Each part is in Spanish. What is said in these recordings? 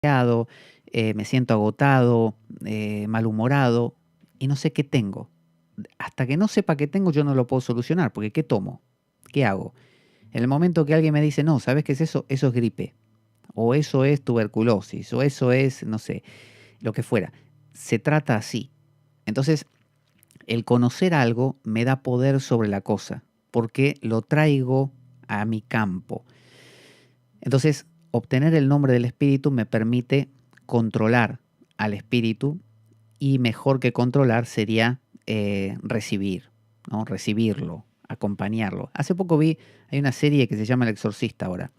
me siento agotado, malhumorado y no sé qué tengo. Hasta que no sepa qué tengo, yo no lo puedo solucionar, porque ¿qué tomo? ¿Qué hago? En el momento que alguien me dice, no, ¿sabes qué es eso? Eso es gripe, o eso es tuberculosis, o eso es, no sé, lo que fuera. Se trata así. Entonces, el conocer algo me da poder sobre la cosa, porque lo traigo a mi campo. Entonces, obtener el nombre del espíritu me permite controlar al espíritu y mejor que controlar sería recibir, ¿no? Recibirlo, acompañarlo. Hace poco hay una serie que se llama El Exorcista ahora,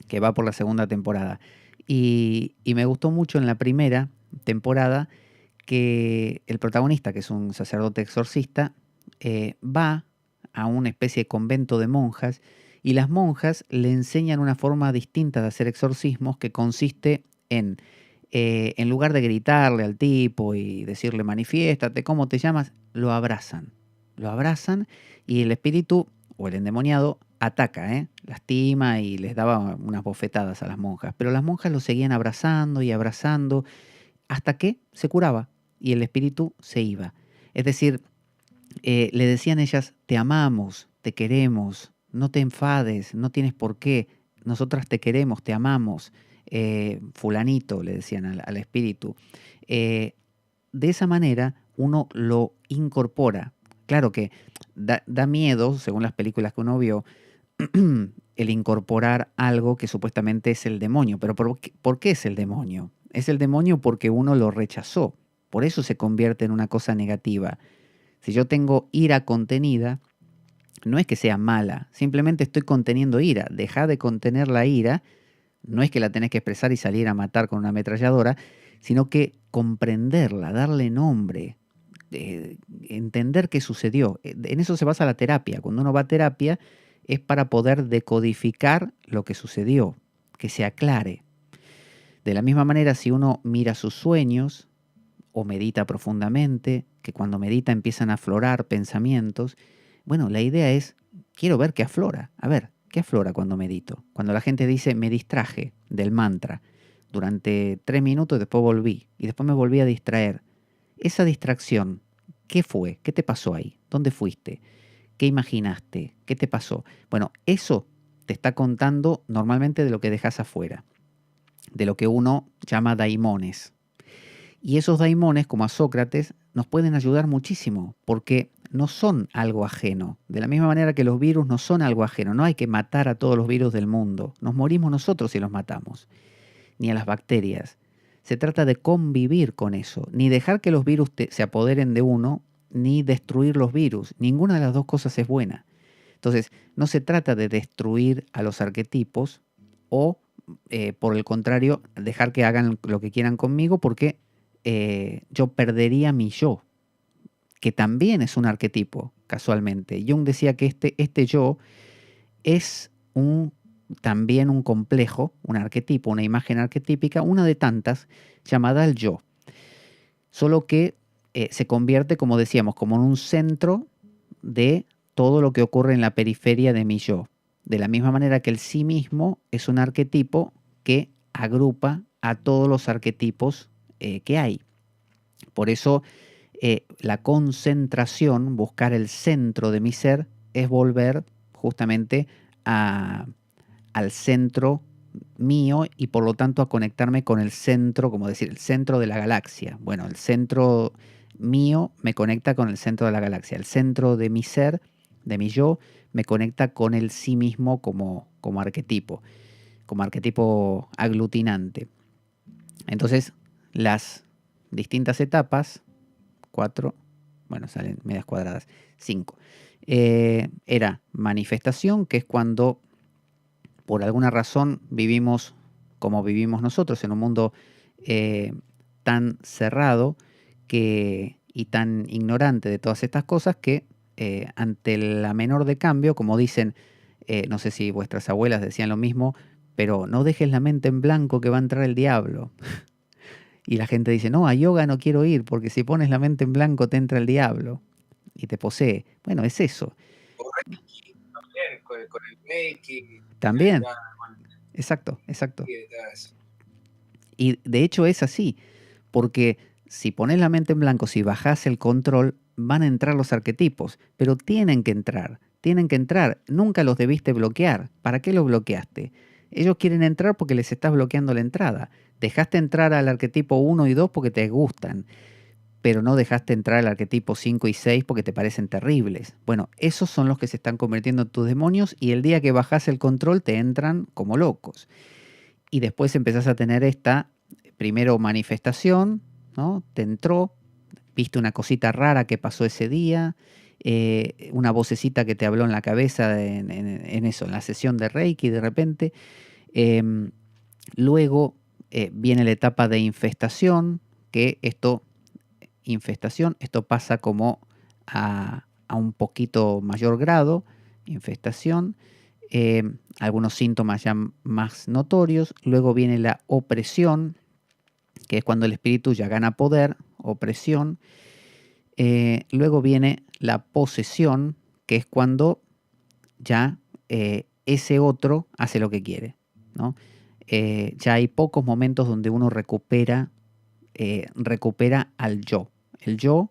que va por la segunda temporada. Y me gustó mucho en la primera temporada que el protagonista, que es un sacerdote exorcista, va a una especie de convento de monjas y las monjas le enseñan una forma distinta de hacer exorcismos que consiste en lugar de gritarle al tipo y decirle manifiéstate, ¿cómo te llamas? Lo abrazan y el espíritu o el endemoniado ataca, lastima y les daba unas bofetadas a las monjas, pero las monjas lo seguían abrazando y abrazando hasta que se curaba y el espíritu se iba. Es decir, le decían ellas, te amamos, te queremos, no te enfades, no tienes por qué, nosotras te queremos, te amamos, fulanito, le decían al espíritu. Eh, de esa manera uno lo incorpora. Claro que da miedo, según las películas que uno vio, el incorporar algo que supuestamente es el demonio. Pero ¿por qué es el demonio? Es el demonio porque uno lo rechazó. Por eso se convierte en una cosa negativa. Si yo tengo ira contenida, no es que sea mala, simplemente estoy conteniendo ira. Deja de contener la ira, no es que la tenés que expresar y salir a matar con una ametralladora, sino que comprenderla, darle nombre, entender qué sucedió. En eso se basa la terapia. Cuando uno va a terapia es para poder decodificar lo que sucedió, que se aclare. De la misma manera, si uno mira sus sueños o medita profundamente, que cuando medita empiezan a aflorar pensamientos, bueno, la idea es, quiero ver qué aflora. A ver, ¿qué aflora cuando medito? Cuando la gente dice, me distraje del mantra durante 3 minutos y después volví, y después me volví a distraer. Esa distracción, ¿qué fue? ¿Qué te pasó ahí? ¿Dónde fuiste? ¿Qué imaginaste? ¿Qué te pasó? Bueno, eso te está contando normalmente de lo que dejas afuera, de lo que uno llama daimones. Y esos daimones, como a Sócrates, nos pueden ayudar muchísimo, porque no son algo ajeno. De la misma manera que los virus no son algo ajeno, no hay que matar a todos los virus del mundo. Nos morimos nosotros si los matamos, ni a las bacterias. Se trata de convivir con eso, ni dejar que los virus se apoderen de uno, ni destruir los virus. Ninguna de las dos cosas es buena. Entonces, no se trata de destruir a los arquetipos o, por el contrario, dejar que hagan lo que quieran conmigo porque yo perdería mi yo, que también es un arquetipo, casualmente. Jung decía que este yo es también un complejo, un arquetipo, una imagen arquetípica, una de tantas, llamada el yo. Solo que se convierte, como decíamos, como en un centro de todo lo que ocurre en la periferia de mi yo. De la misma manera que el sí mismo es un arquetipo que agrupa a todos los arquetipos que hay. Por eso la concentración, buscar el centro de mi ser, es volver justamente a, al centro mío y por lo tanto a conectarme con el centro, como decir, el centro de la galaxia. Bueno, el centro mío me conecta con el centro de la galaxia. El centro de mi ser, de mi yo, me conecta con el sí mismo como arquetipo aglutinante. Entonces, las distintas etapas, 4, bueno, salen medias cuadradas, 5. Era manifestación, que es cuando por alguna razón vivimos como vivimos nosotros, en un mundo eh, tan cerrado y tan ignorante de todas estas cosas que ante la menor de cambio, como dicen, no sé si vuestras abuelas decían lo mismo, pero no dejes la mente en blanco que va a entrar el diablo. Y la gente dice, no, a yoga no quiero ir porque si pones la mente en blanco te entra el diablo y te posee. Bueno, es eso. O Reiki también, con el Reiki, También, ya, con exacto, exacto. y todo eso. Y de hecho es así, porque si pones la mente en blanco, si bajás el control, van a entrar los arquetipos, pero tienen que entrar, nunca los debiste bloquear. ¿Para qué los bloqueaste? Ellos quieren entrar porque les estás bloqueando la entrada. Dejaste entrar al arquetipo 1 y 2 porque te gustan, pero no dejaste entrar al arquetipo 5 y 6 porque te parecen terribles. Bueno, esos son los que se están convirtiendo en tus demonios y el día que bajás el control te entran como locos. Y después empezás a tener esta, primero manifestación, ¿no? Te entró, viste una cosita rara que pasó ese día, una vocecita que te habló en la cabeza en eso, en la sesión de Reiki de repente. Eh, Luego viene la etapa de infestación, que esto pasa como a un poquito mayor grado, infestación, algunos síntomas ya más notorios. Luego viene la opresión, que es cuando el espíritu ya gana poder, opresión. Luego viene la posesión, que es cuando ya ese otro hace lo que quiere, ¿no? Ya hay pocos momentos donde uno recupera al yo. El yo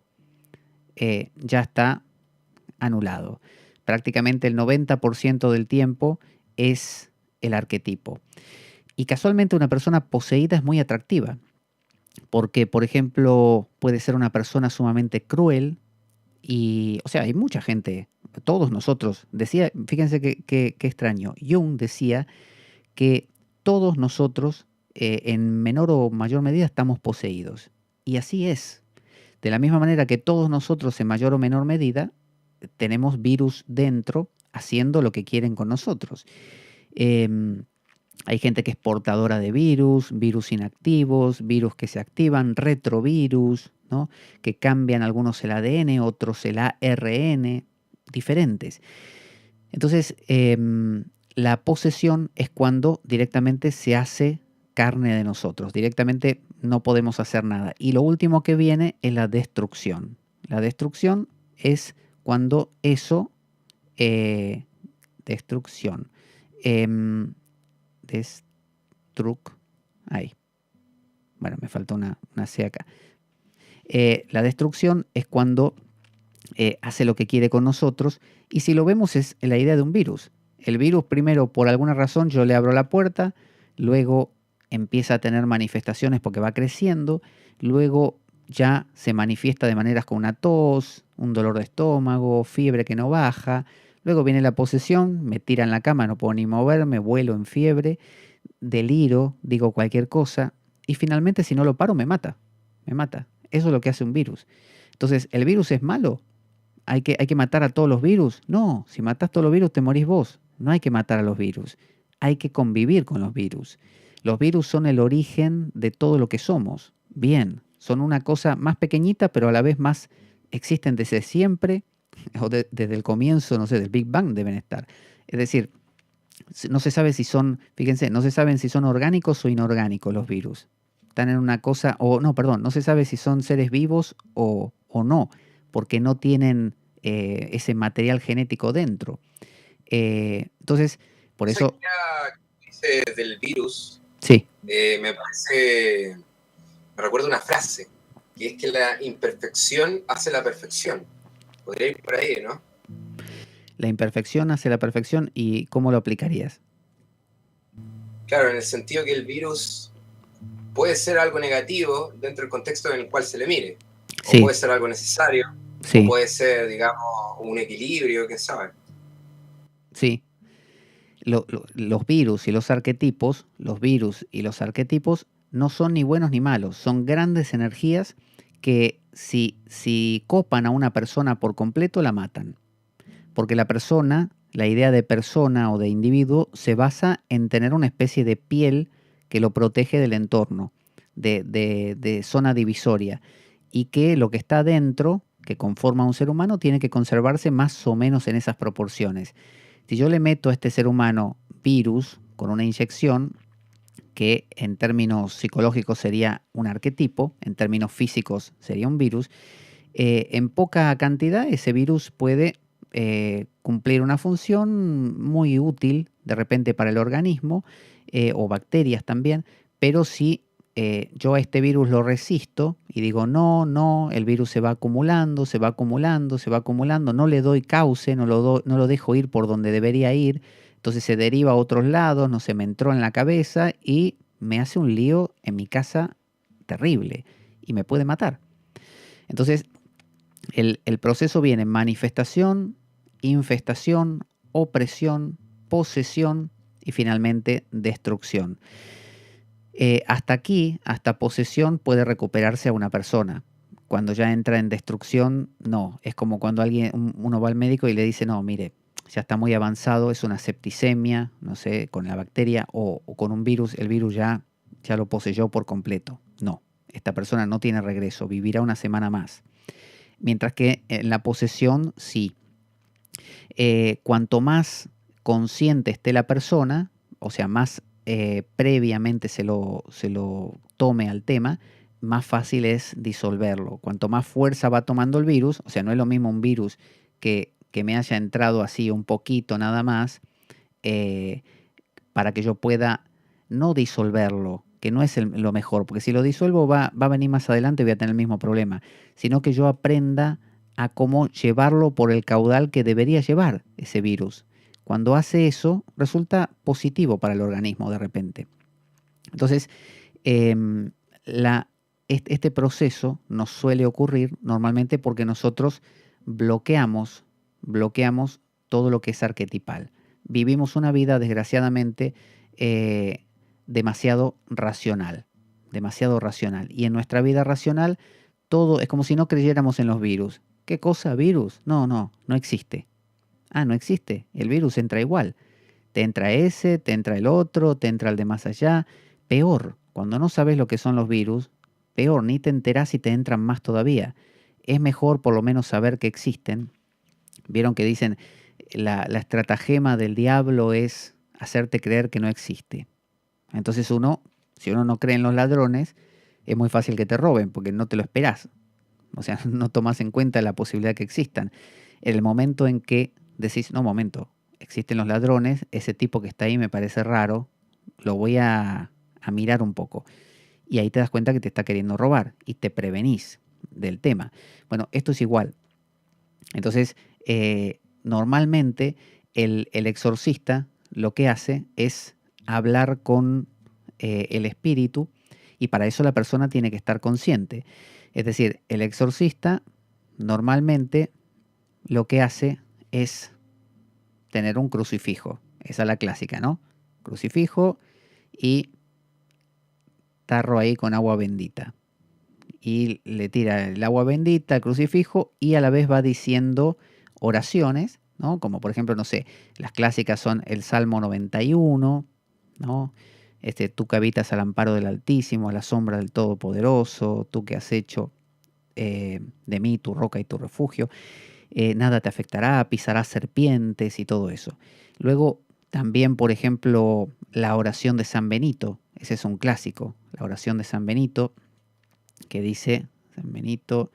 ya está anulado. Prácticamente el 90% del tiempo es el arquetipo. Y casualmente una persona poseída es muy atractiva, porque por ejemplo puede ser una persona sumamente cruel y, o sea, hay mucha gente, todos nosotros, decía, fíjense qué extraño, Jung decía que todos nosotros en menor o mayor medida estamos poseídos. Y así es. De la misma manera que todos nosotros en mayor o menor medida tenemos virus dentro haciendo lo que quieren con nosotros. Eh, Hay gente que es portadora de virus, virus inactivos, virus que se activan, retrovirus, ¿no? Que cambian algunos el ADN, otros el ARN, diferentes. Entonces, la posesión es cuando directamente se hace carne de nosotros, directamente no podemos hacer nada. Y lo último que viene es la destrucción. La destrucción es cuando eso, eh, destrucción, em, destruc, ahí, bueno, me falta una C acá. La destrucción es cuando hace lo que quiere con nosotros y si lo vemos es la idea de un virus. El virus primero por alguna razón yo le abro la puerta, luego empieza a tener manifestaciones porque va creciendo, luego ya se manifiesta de maneras como una tos, un dolor de estómago, fiebre que no baja, luego viene la posesión, me tira en la cama, no puedo ni moverme, vuelo en fiebre, deliro, digo cualquier cosa y finalmente si no lo paro me mata, me mata. Eso es lo que hace un virus. Entonces, ¿el virus es malo? ¿Hay que matar a todos los virus? No, si matas todos los virus te morís vos. No hay que matar a los virus. Hay que convivir con los virus. Los virus son el origen de todo lo que somos. Bien, son una cosa más pequeñita, pero a la vez más existen desde siempre, o desde el comienzo, no sé, del Big Bang deben estar. Es decir, no se sabe si son, fíjense, no se saben si son orgánicos o inorgánicos los virus. Están en una cosa, o no, perdón, no se sabe si son seres vivos o no, porque no tienen ese material genético dentro. Entonces, por Esa eso, idea que dice del virus, sí, me parece, me recuerda una frase, que es que la imperfección hace la perfección. Podría ir por ahí, ¿no? la imperfección hace la perfección y ¿cómo lo aplicarías? Claro, en el sentido que el virus puede ser algo negativo dentro del contexto en el cual se le mire, o Sí, puede ser algo necesario, o sí, puede ser, digamos, un equilibrio, quién sabe. sí. Los virus y los virus y los arquetipos no son ni buenos ni malos, son grandes energías que si copan a una persona por completo la matan. Porque la persona, la idea de persona o de individuo se basa en tener una especie de piel que lo protege del entorno, de zona divisoria, y que lo que está dentro, que conforma a un ser humano, tiene que conservarse más o menos en esas proporciones. Si yo le meto a este ser humano virus con una inyección, que en términos psicológicos sería un arquetipo, en términos físicos sería un virus, en poca cantidad ese virus puede cumplir una función muy útil de repente para el organismo o bacterias también, pero si yo a este virus lo resisto y digo, no, no, el virus se va acumulando, se va acumulando, se va acumulando, no le doy cauce, no lo dejo ir por donde debería ir, entonces se deriva a otros lados, no se me entró en la cabeza y me hace un lío en mi casa terrible y me puede matar. Entonces, el proceso viene manifestación, infestación, opresión, posesión y finalmente destrucción. Hasta aquí, hasta posesión puede recuperarse a una persona. Cuando ya entra en destrucción, no. Es como cuando uno va al médico y le dice, no, mire, ya está muy avanzado, es una septicemia, no sé, con la bacteria o con un virus, el virus ya lo poseyó por completo. No, esta persona no tiene regreso, vivirá una semana más. Mientras que en la posesión, sí. Cuanto más consciente esté la persona, o sea, más previamente se lo tome al tema, más fácil es disolverlo. Cuanto más fuerza va tomando el virus, o sea, no es lo mismo un virus que me haya entrado así un poquito nada más, eh, para que yo pueda no disolverlo, que no es lo mejor, porque si lo disuelvo va a venir más adelante y voy a tener el mismo problema, sino que yo aprenda a cómo llevarlo por el caudal que debería llevar ese virus. Cuando hace eso, resulta positivo para el organismo de repente. Entonces, em, este proceso nos suele ocurrir normalmente porque nosotros bloqueamos todo lo que es arquetipal. Vivimos una vida, desgraciadamente, eh, demasiado racional, demasiado racional. Y en nuestra vida racional, todo es como si no creyéramos en los virus. ¿Qué cosa virus? No, no, no existe. Ah, no existe. El virus entra igual. Te entra ese, te entra el otro, te entra el de más allá. Peor, cuando no sabes lo que son los virus, peor, ni te enterás y te entran más todavía. Es mejor por lo menos saber que existen. Vieron que dicen, la estratagema del diablo es hacerte creer que no existe. Entonces si uno no cree en los ladrones, es muy fácil que te roben porque no te lo esperás. O sea, no tomas en cuenta la posibilidad que existan. En el momento en que decís, no, momento, existen los ladrones, ese tipo que está ahí me parece raro, lo voy a mirar un poco. Y ahí te das cuenta que te está queriendo robar y te prevenís del tema. Bueno, esto es igual. Entonces, normalmente el exorcista lo que hace es hablar con el espíritu y para eso la persona tiene que estar consciente. Es decir, el exorcista normalmente lo que hace es tener un crucifijo. Esa es la clásica, ¿no? Crucifijo y tarro ahí con agua bendita. Y le tira el agua bendita al crucifijo y a la vez va diciendo oraciones, ¿no? Como por ejemplo, no sé, las clásicas son el Salmo 91, ¿no? Tú que habitas al amparo del Altísimo, a la sombra del Todopoderoso, tú que has hecho de mí tu roca y tu refugio, nada te afectará, pisarás serpientes y todo eso. Luego también, por ejemplo, la oración de San Benito, ese es un clásico, la oración de San Benito, que dice, San Benito,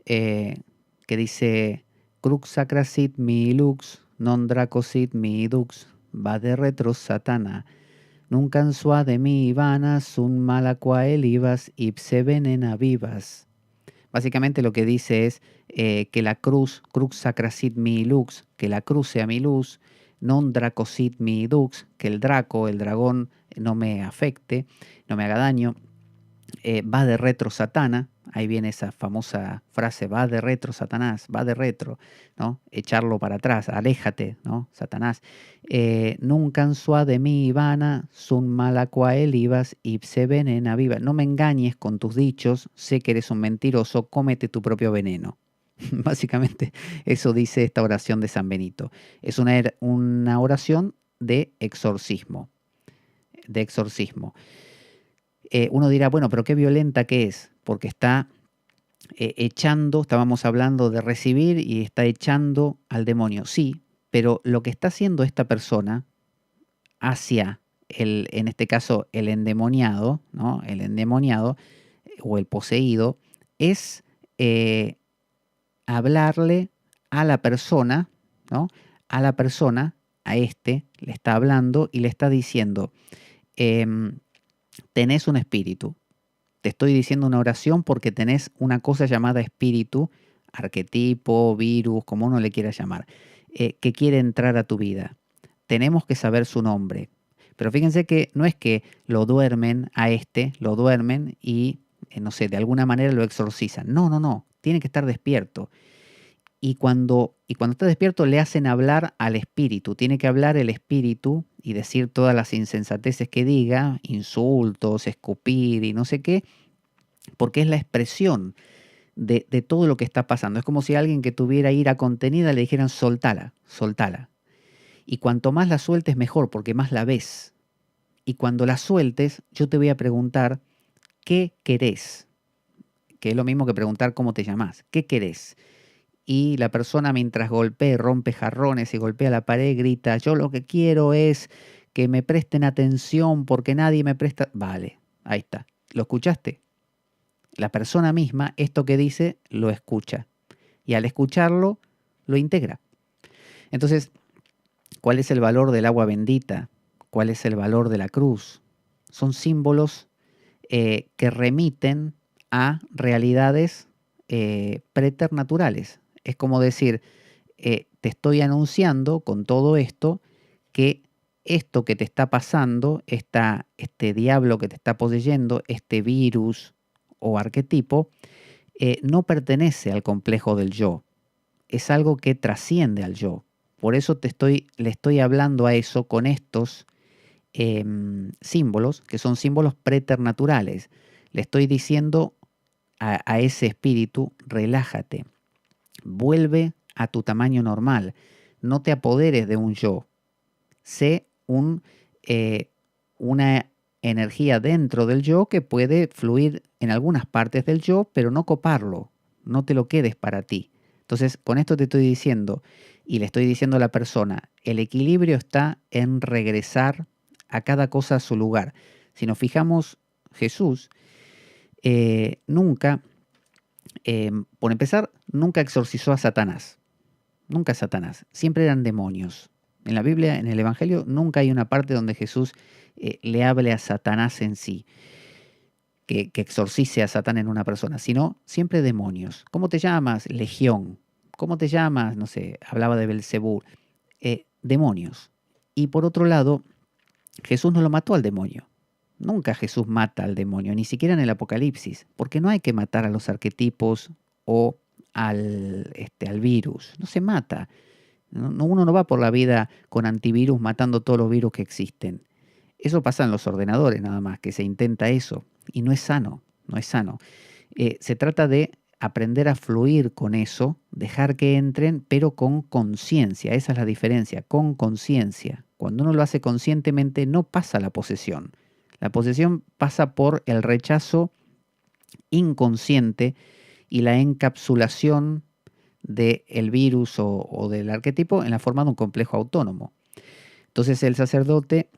que dice, crux sacra sit mi lux, non draco sit mi dux, va de retro satana, nunca sua de mi vanas, sun malaqua elivas, ipse venena vivas. Básicamente lo que dice es que la crux sacra sit mi lux, que la cruz sea mi luz, non draco sit mi dux, que el draco, el dragón, no me afecte, no me haga daño. Va de retro Satana, ahí viene esa famosa frase, va de retro Satanás, va de retro, ¿no? Echarlo para atrás, aléjate, ¿no? Satanás. Nunca sua de mi vana, sun malaqua elivas, ipse venena viva. No me engañes con tus dichos, sé que eres un mentiroso, cómete tu propio veneno. Básicamente eso dice esta oración de San Benito. Es una oración de exorcismo, de exorcismo. Uno dirá, bueno, pero qué violenta que es, porque está echando, estábamos hablando de recibir y está echando al demonio. Sí, pero lo que está haciendo esta persona hacia en este caso, el endemoniado, ¿no? El endemoniado o el poseído, es hablarle a la persona, ¿no? A la persona, le está hablando y le está diciendo, tenés un espíritu, Te estoy diciendo una oración porque tenés una cosa llamada espíritu, arquetipo, virus, como uno le quiera llamar, que quiere entrar a tu vida. Tenemos que saber su nombre. Pero fíjense que no es que lo duermen a lo duermen y, no sé, de alguna manera lo exorcizan. No, no, no. Tiene que estar despierto. Y cuando está despierto le hacen hablar al espíritu. Tiene que hablar el espíritu y decir todas las insensateces que diga, insultos, escupir y no sé qué, porque es la expresión de todo lo que está pasando. Es como si alguien que tuviera ira contenida le dijeran soltala, soltala. Y cuanto más la sueltes mejor, porque más la ves. Y cuando la sueltes, yo te voy a preguntar, ¿qué querés? Que es lo mismo que preguntar cómo te llamás. ¿Qué querés? Y la persona mientras golpea, rompe jarrones y golpea la pared, grita, yo lo que quiero es que me presten atención porque nadie me presta... Vale, ahí está. ¿Lo escuchaste? La persona misma, esto que dice, lo escucha. Y al escucharlo, lo integra. Entonces, ¿cuál es el valor del agua bendita? ¿Cuál es el valor de la cruz? Son símbolos que remiten a realidades preternaturales. Es como decir, te estoy anunciando con todo esto que esto que te está pasando, este diablo que te está poseyendo, este virus o arquetipo, no pertenece al complejo del yo, es algo que trasciende al yo. Por eso le estoy hablando a eso con estos símbolos, que son símbolos preternaturales. Le estoy diciendo a ese espíritu, relájate, vuelve a tu tamaño normal, no te apoderes de un yo, sé una energía dentro del yo que puede fluir en algunas partes del yo, pero no coparlo, no te lo quedes para ti. Entonces, con esto te estoy diciendo, y le estoy diciendo a la persona, el equilibrio está en regresar a cada cosa a su lugar. Si nos fijamos, Jesús nunca, por empezar, nunca exorcizó a Satanás. Nunca a Satanás. Siempre eran demonios. En la Biblia, en el Evangelio, nunca hay una parte donde Jesús le hable a Satanás en sí, que exorcice a Satán en una persona, sino siempre demonios. ¿Cómo te llamas? Legión. ¿Cómo te llamas? No sé, hablaba de Belcebú. Demonios. Y por otro lado, Jesús no lo mató al demonio. Nunca Jesús mata al demonio, ni siquiera en el Apocalipsis, porque no hay que matar a los arquetipos o al virus. No se mata. Uno no va por la vida con antivirus matando todos los virus que existen. Eso pasa en los ordenadores nada más, que se intenta eso. Y no es sano, no es sano. Se trata de aprender a fluir con eso, dejar que entren, pero con conciencia. Esa es la diferencia, con conciencia. Cuando uno lo hace conscientemente, no pasa la posesión. La posesión pasa por el rechazo inconsciente y la encapsulación del virus o del arquetipo en la forma de un complejo autónomo. Entonces el sacerdote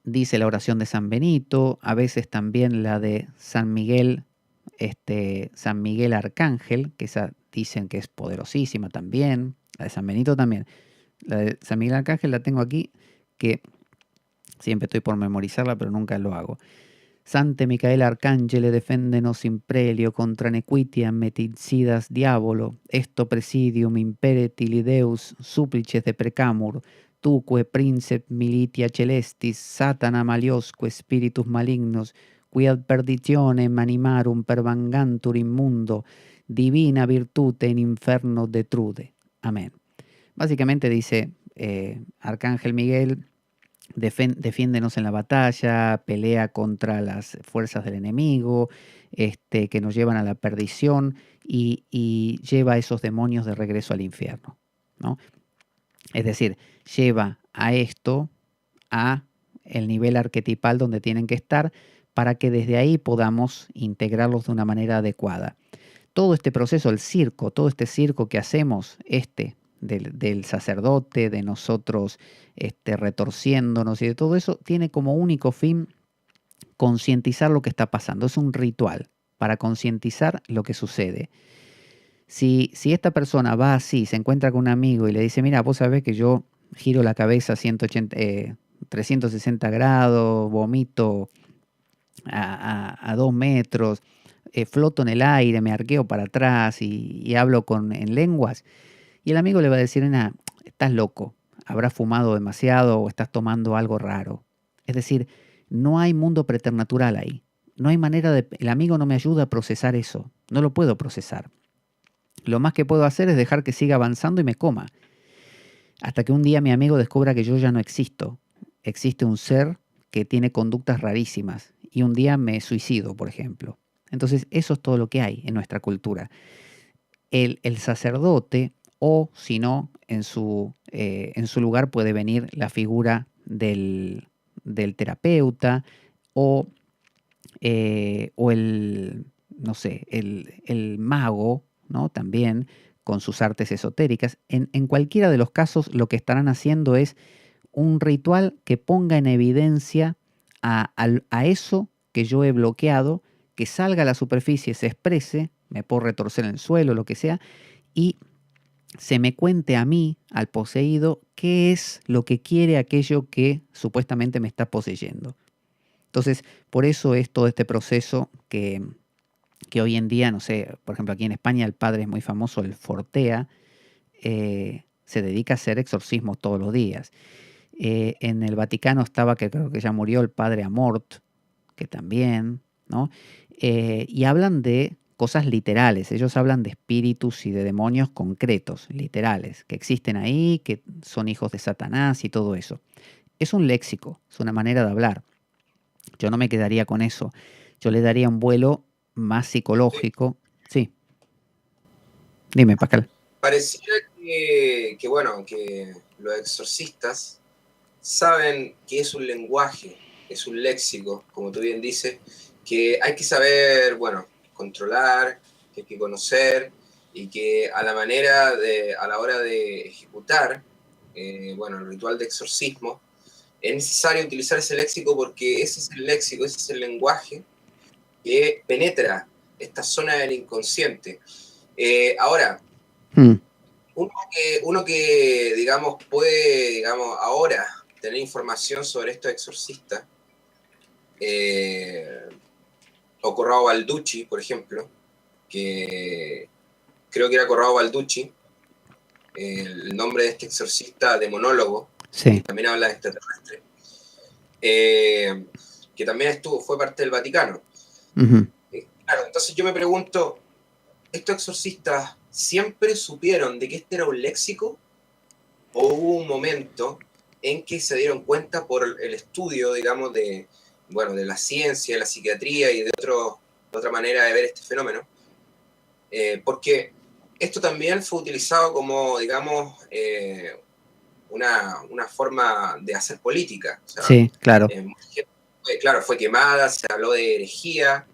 dice la oración de San Benito, a veces también la de San Miguel, San Miguel Arcángel, que esa dicen que es poderosísima también, la de San Benito también. La de San Miguel Arcángel la tengo aquí, que siempre estoy por memorizarla, pero nunca lo hago. Sante Micael Arcangele defendenos imprelio contra nequitiam meticidas diabolo, esto presidium impere tilideus supplices de precamur, tuque princeps militia celestis, satana maliosque spiritus malignos, qui ad perditionem animarum pervangantur immundo, divina virtute in inferno detrude. Amén. Básicamente dice Arcángel Miguel, defiéndenos en la batalla, pelea contra las fuerzas del enemigo, que nos llevan a la perdición y lleva a esos demonios de regreso al infierno, ¿no? Es decir, lleva a esto a el nivel arquetipal donde tienen que estar para que desde ahí podamos integrarlos de una manera adecuada. Todo este proceso, el circo, todo este circo que hacemos, del sacerdote, de nosotros retorciéndonos y de todo eso, tiene como único fin concientizar lo que está pasando. Es un ritual para concientizar lo que sucede. Si esta persona va así, se encuentra con un amigo y le dice, mira, vos sabés que yo giro la cabeza 360 grados, vomito a 2 metros, floto en el aire, me arqueo para atrás y hablo en lenguas. Y el amigo le va a decir, nada, estás loco, habrás fumado demasiado o estás tomando algo raro. Es decir, no hay mundo preternatural ahí. No hay manera el amigo no me ayuda a procesar eso. No lo puedo procesar. Lo más que puedo hacer es dejar que siga avanzando y me coma. Hasta que un día mi amigo descubra que yo ya no existo. Existe un ser que tiene conductas rarísimas. Y un día me suicido, por ejemplo. Entonces, eso es todo lo que hay en nuestra cultura. El sacerdote, o si no, en su lugar puede venir la figura del terapeuta o, o el, no sé, el mago, ¿no? También con sus artes esotéricas. En cualquiera de los casos, lo que estarán haciendo es un ritual que ponga en evidencia a eso que yo he bloqueado, que salga a la superficie, se exprese, me puedo retorcer en el suelo, lo que sea, y se me cuente a mí, al poseído, qué es lo que quiere aquello que supuestamente me está poseyendo. Entonces, por eso es todo este proceso que hoy en día, no sé, por ejemplo, aquí en España el padre es muy famoso, el Fortea, se dedica a hacer exorcismos todos los días. En el Vaticano estaba, que creo que ya murió, el padre Amort, que también, ¿no? Y hablan de cosas literales, ellos hablan de espíritus y de demonios concretos, literales, que existen ahí, que son hijos de Satanás y todo eso. Es un léxico, es una manera de hablar. Yo no me quedaría con eso. Yo le daría un vuelo más Sí. psicológico. Sí, dime, Pascal. Pareciera bueno, que los exorcistas saben que es un lenguaje, es un léxico, como tú bien dices, que hay que saber, bueno, controlar, que hay que conocer y que a la hora de ejecutar, bueno, el ritual de exorcismo, es necesario utilizar ese léxico porque ese es el léxico, ese es el lenguaje que penetra esta zona del inconsciente. Ahora, Hmm, uno que, digamos, puede, digamos, ahora tener información sobre estos exorcistas, eh, o Corrado Balducci, por ejemplo, que creo que era Corrado Balducci, el nombre de este exorcista demonólogo, que sí. también habla de extraterrestre, eh, que también fue parte del Vaticano. Ujú. Claro, entonces yo me pregunto, ¿estos exorcistas siempre supieron de que este era un léxico o hubo un momento en que se dieron cuenta por el estudio, digamos, bueno, de la ciencia, de la psiquiatría y de otra manera de ver este fenómeno? Porque esto también fue utilizado como, digamos, una forma de hacer política. O sea, Sí, claro. claro, fue quemada, se habló de herejía.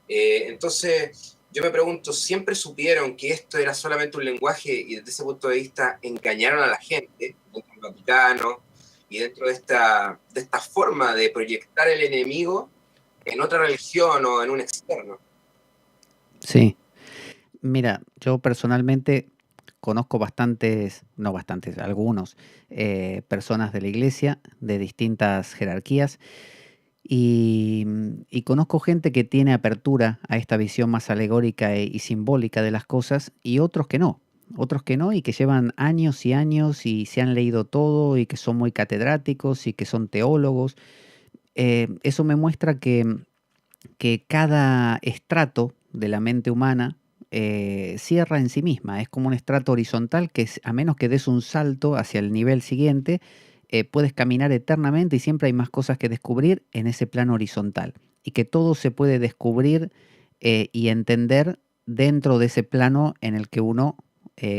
Entonces, yo me pregunto, ¿siempre supieron que esto era solamente un lenguaje y desde ese punto de vista engañaron a la gente dentro del Vaticano y dentro de esta forma de proyectar el enemigo en otra religión o en un externo? Sí. Mira, yo personalmente conozco bastantes, no bastantes, algunos personas de la iglesia de distintas jerarquías y conozco gente que tiene apertura a esta visión más alegórica y simbólica de las cosas y otros que no y que llevan años y años y se han leído todo y que son muy catedráticos y que son teólogos. Eso me muestra que cada estrato de la mente humana cierra en sí misma. Es como un estrato horizontal que a menos que des un salto hacia el nivel siguiente, puedes caminar eternamente y siempre hay más cosas que descubrir en ese plano horizontal. Y que todo se puede descubrir y entender dentro de ese plano en el que uno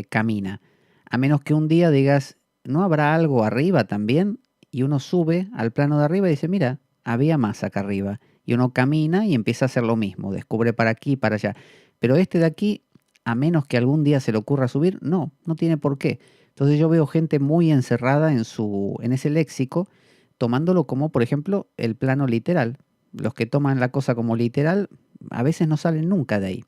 camina. A menos que un día digas, ¿no habrá algo arriba también? Y uno sube al plano de arriba y dice, mira, había más acá arriba y uno camina y empieza a hacer lo mismo, descubre para aquí y para allá. Pero este de aquí, a menos que algún día se le ocurra subir, no tiene por qué. Entonces yo veo gente muy encerrada en ese léxico, tomándolo como, por ejemplo, el plano literal. Los que toman la cosa como literal, a veces no salen nunca de ahí.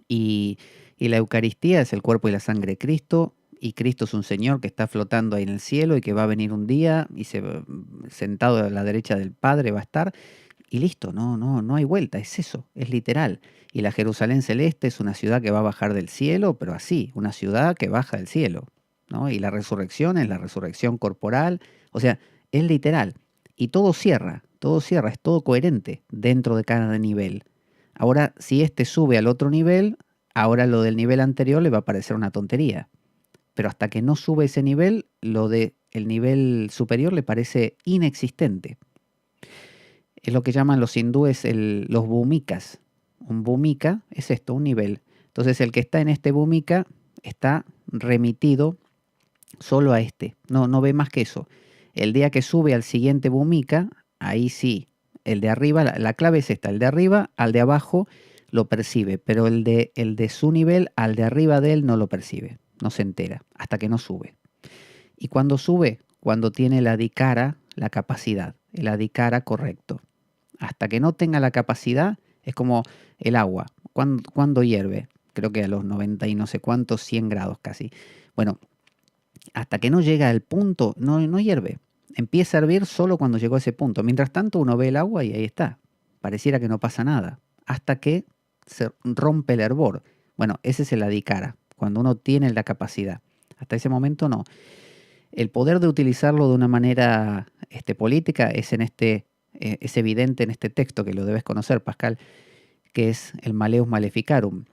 Y, y la Eucaristía es el cuerpo y la sangre de Cristo, y Cristo es un Señor que está flotando ahí en el cielo y que va a venir un día y sentado a la derecha del Padre va a estar. Y listo, no hay vuelta, es eso, es literal. Y la Jerusalén celeste es una ciudad que va a bajar del cielo, pero así, una ciudad que baja del cielo, ¿no? Y la resurrección es la resurrección corporal, o sea, es literal. Y todo cierra, es todo coherente dentro de cada nivel. Ahora, si este sube al otro nivel, ahora lo del nivel anterior le va a parecer una tontería. Pero hasta que no sube ese nivel, lo del nivel superior le parece inexistente. Es lo que llaman los hindúes los bhumikas. Un bhumika es esto, un nivel. Entonces el que está en este bhumika está remitido solo a este. No ve más que eso. El día que sube al siguiente bhumika, ahí sí, el de arriba, la clave es esta, el de arriba al de abajo lo percibe, pero el de su nivel al de arriba de él no lo percibe, no se entera, hasta que no sube. Y cuando sube, cuando tiene el adhikara, la capacidad, el adhikara correcto. Hasta que no tenga la capacidad, es como el agua. ¿Cuándo hierve? Creo que a los 90 y no sé cuántos, 100 grados casi. Bueno, hasta que no llega al punto, no hierve. Empieza a hervir solo cuando llegó a ese punto. Mientras tanto, uno ve el agua y ahí está. Pareciera que no pasa nada. Hasta que se rompe el hervor. Bueno, ese es el adhikara, cuando uno tiene la capacidad. Hasta ese momento no. El poder de utilizarlo de una manera política es es evidente en este texto que lo debes conocer, Pascal, que es el Maleus Maleficarum,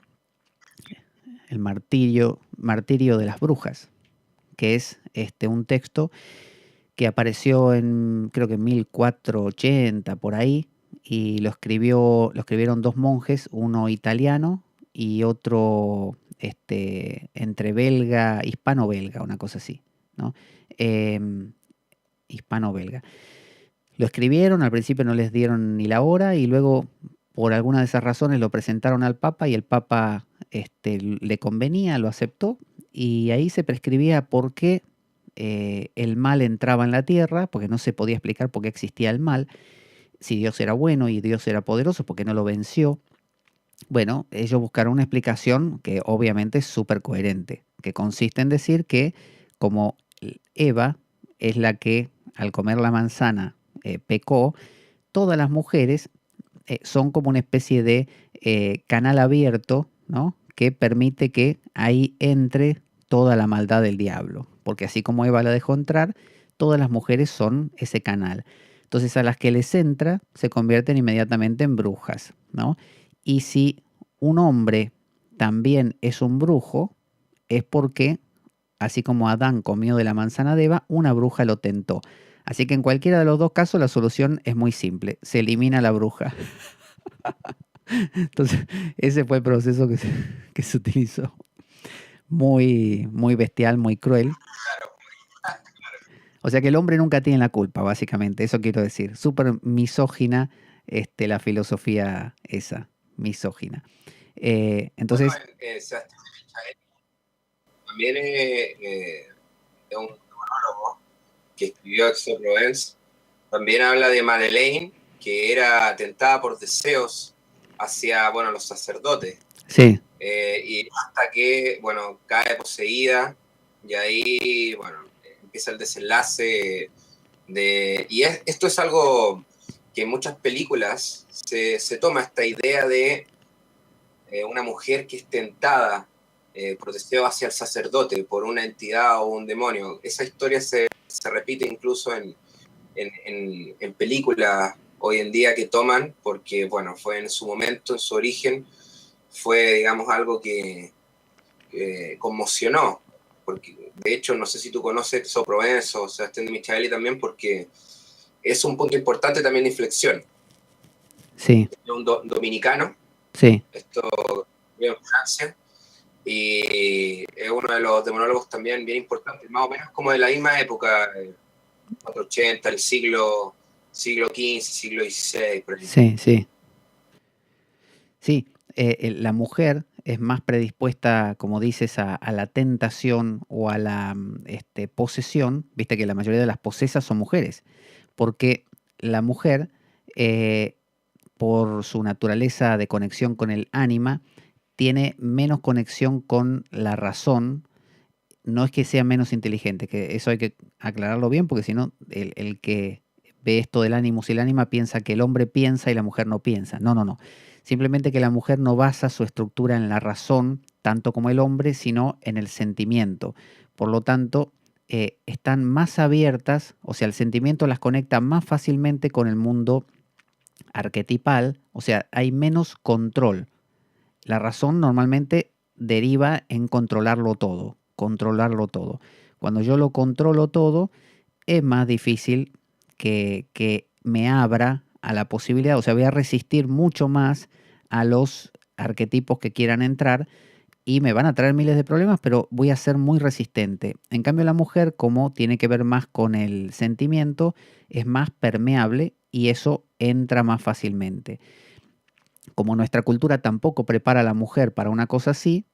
el martirio de las brujas, que es un texto que apareció creo que en 1480 por ahí, y lo escribieron dos monjes, uno italiano y otro entre belga, hispano-belga, una cosa así, ¿no? Em, hispano-belga. Lo escribieron, al principio no les dieron ni la hora y luego por alguna de esas razones lo presentaron al Papa y el Papa le convenía, lo aceptó y ahí se prescribía por qué el mal entraba en la tierra, porque no se podía explicar por qué existía el mal, si Dios era bueno y Dios era poderoso, porque no lo venció. Bueno, ellos buscaron una explicación que obviamente es súper coherente, que consiste en decir que como Eva es la que al comer la manzana pecó, todas las mujeres son como una especie de canal abierto, ¿no? Que permite que ahí entre toda la maldad del diablo. Porque así como Eva la dejó entrar, todas las mujeres son ese canal. Entonces a las que les entra se convierten inmediatamente en brujas, ¿no? Y si un hombre también es un brujo, es porque, así como Adán comió de la manzana de Eva, una bruja lo tentó. Así que en cualquiera de los dos casos la solución es muy simple, se elimina la bruja. Entonces, ese fue el proceso que se utilizó. Muy bestial, muy cruel. O sea que el hombre nunca tiene la culpa, básicamente, eso quiero decir. Súper misógina la filosofía esa, misógina. Bueno, Entonces, Sebastián Michael también es un monólogo que escribió Axel Provence. También habla de Madeleine, que era tentada por deseos hacia, bueno, los sacerdotes. sí, Y hasta que, bueno, cae poseída y ahí, bueno, empieza el desenlace esto es algo que en muchas películas se toma esta idea de una mujer que es tentada por deseo hacia el sacerdote, por una entidad o un demonio. Esa historia se repite incluso en películas hoy en día que toman, porque, bueno, fue en su momento, en su origen, fue, digamos, algo que conmocionó. Porque, de hecho, no sé si tú conoces Exo Provence o Sebastián de Michaeli también, porque es un punto importante también de inflexión. sí, Es un dominicano, sí. esto vive en Francia, y es uno de los demonólogos también bien importantes, más o menos como de la misma época, 480, el siglo XV, siglo XVI, por ejemplo. Sí, sí. Sí, la mujer es más predispuesta, como dices, a la tentación o a la posesión. Viste que la mayoría de las posesas son mujeres, porque la mujer, eh, por su naturaleza de conexión con el ánima, tiene menos conexión con la razón. No es que sea menos inteligente, que eso hay que aclararlo bien, porque si no, el que ve esto del ánimos y el ánima, piensa que el hombre piensa y la mujer no piensa. No, no, no. Simplemente que la mujer no basa su estructura en la razón, tanto como el hombre, sino en el sentimiento. Por lo tanto, están más abiertas, o sea, el sentimiento las conecta más fácilmente con el mundo arquetipal, o sea, hay menos control. La razón normalmente deriva en controlarlo todo, controlarlo todo. Cuando yo lo controlo todo, es más difícil que me abra a la posibilidad, o sea, voy a resistir mucho más a los arquetipos que quieran entrar y me van a traer miles de problemas, pero voy a ser muy resistente. En cambio, la mujer, como tiene que ver más con el sentimiento, es más permeable y eso entra más fácilmente. Como nuestra cultura tampoco prepara a la mujer para una cosa así,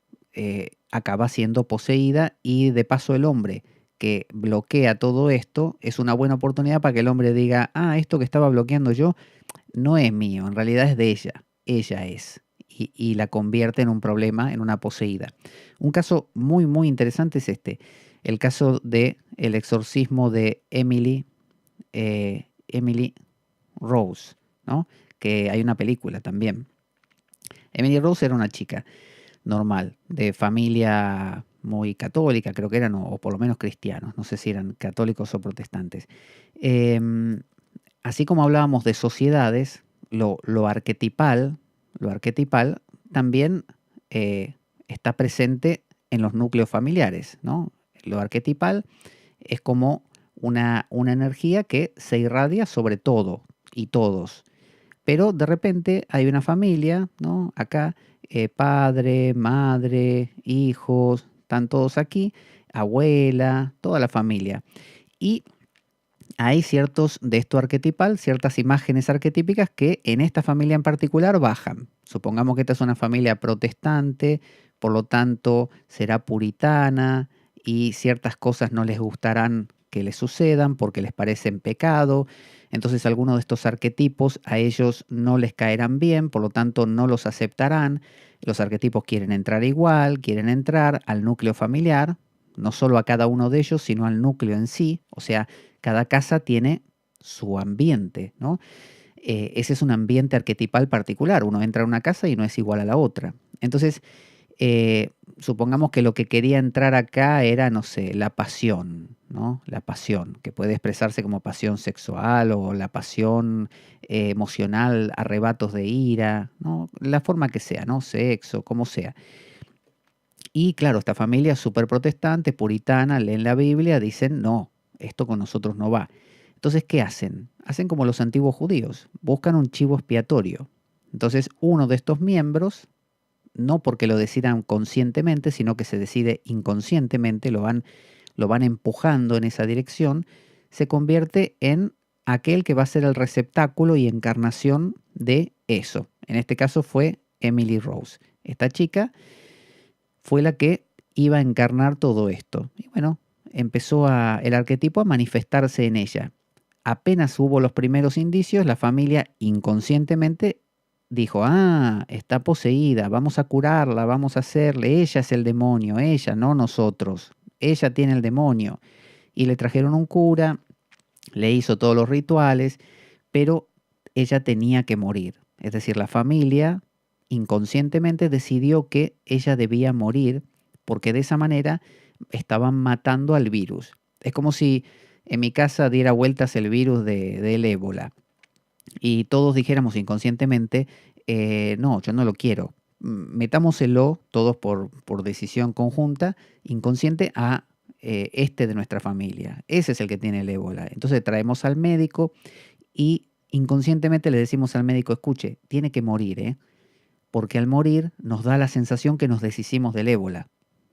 acaba siendo poseída y de paso el hombre que bloquea todo esto es una buena oportunidad para que el hombre diga, ah, esto que estaba bloqueando yo no es mío, en realidad es de ella es. Y la convierte en un problema, en una poseída. Un caso muy, muy interesante es este, el caso de el exorcismo de Emily Rose, ¿no? Que hay una película también. Emily Rose era una chica normal, de familia muy católica, creo que eran, o por lo menos cristianos, no sé si eran católicos o protestantes. Em, Así como hablábamos de sociedades, lo arquetipal también está presente en los núcleos familiares, ¿no? Lo arquetipal es como una energía que se irradia sobre todo y todos. Pero de repente hay una familia, ¿no? Acá, padre, madre, hijos, están todos aquí, abuela, toda la familia. Y hay ciertos de esto arquetipal, ciertas imágenes arquetípicas que en esta familia en particular bajan. Supongamos que esta es una familia protestante, por lo tanto será puritana y ciertas cosas no les gustarán que les sucedan porque les parecen pecado. Entonces algunos de estos arquetipos a ellos no les caerán bien, por lo tanto no los aceptarán. Los arquetipos quieren entrar igual, quieren entrar al núcleo familiar, no solo a cada uno de ellos, sino al núcleo en sí. O sea, cada casa tiene su ambiente, ¿no? Ese es un ambiente arquetipal particular. Uno entra a una casa y no es igual a la otra. Entonces, supongamos que lo que quería entrar acá era, no sé, la pasión, ¿no? La pasión, que puede expresarse como pasión sexual o la pasión emocional, arrebatos de ira, ¿no? La forma que sea, ¿no? Sexo, como sea. Y claro, esta familia es súper protestante, puritana, leen la Biblia, dicen, no, esto con nosotros no va. Entonces, ¿qué hacen? Hacen como los antiguos judíos, buscan un chivo expiatorio. Entonces, uno de estos miembros, no porque lo decidan conscientemente, sino que se decide inconscientemente, lo van empujando en esa dirección, se convierte en aquel que va a ser el receptáculo y encarnación de eso. En este caso fue Emily Rose. Esta chica fue la que iba a encarnar todo esto. Y bueno, empezó el arquetipo a manifestarse en ella. Apenas hubo los primeros indicios, la familia inconscientemente dijo, ah, está poseída, vamos a curarla, vamos a hacerle, ella es el demonio, ella, no nosotros, ella tiene el demonio. Y le trajeron un cura, le hizo todos los rituales, pero ella tenía que morir. Es decir, la familia inconscientemente decidió que ella debía morir porque de esa manera estaban matando al virus. Es como si en mi casa diera vueltas el virus del ébola y todos dijéramos inconscientemente, no, yo no lo quiero. Metámoselo todos por decisión conjunta, inconsciente, a este de nuestra familia. Ese es el que tiene el ébola. Entonces traemos al médico y inconscientemente le decimos al médico, escuche, tiene que morir, ¿eh? Porque al morir nos da la sensación que nos deshicimos del ébola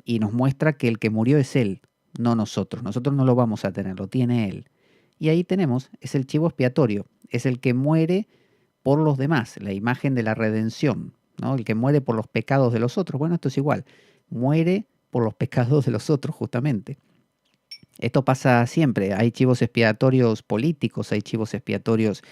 y nos muestra que el que murió es él, no nosotros. Nosotros no lo vamos a tener, lo tiene él. Y ahí tenemos, es el chivo expiatorio, es el que muere por los demás, la imagen de la redención, ¿no? El que muere por los pecados de los otros. Bueno, esto es igual, muere por los pecados de los otros justamente. Esto pasa siempre, hay chivos expiatorios políticos, hay chivos expiatorios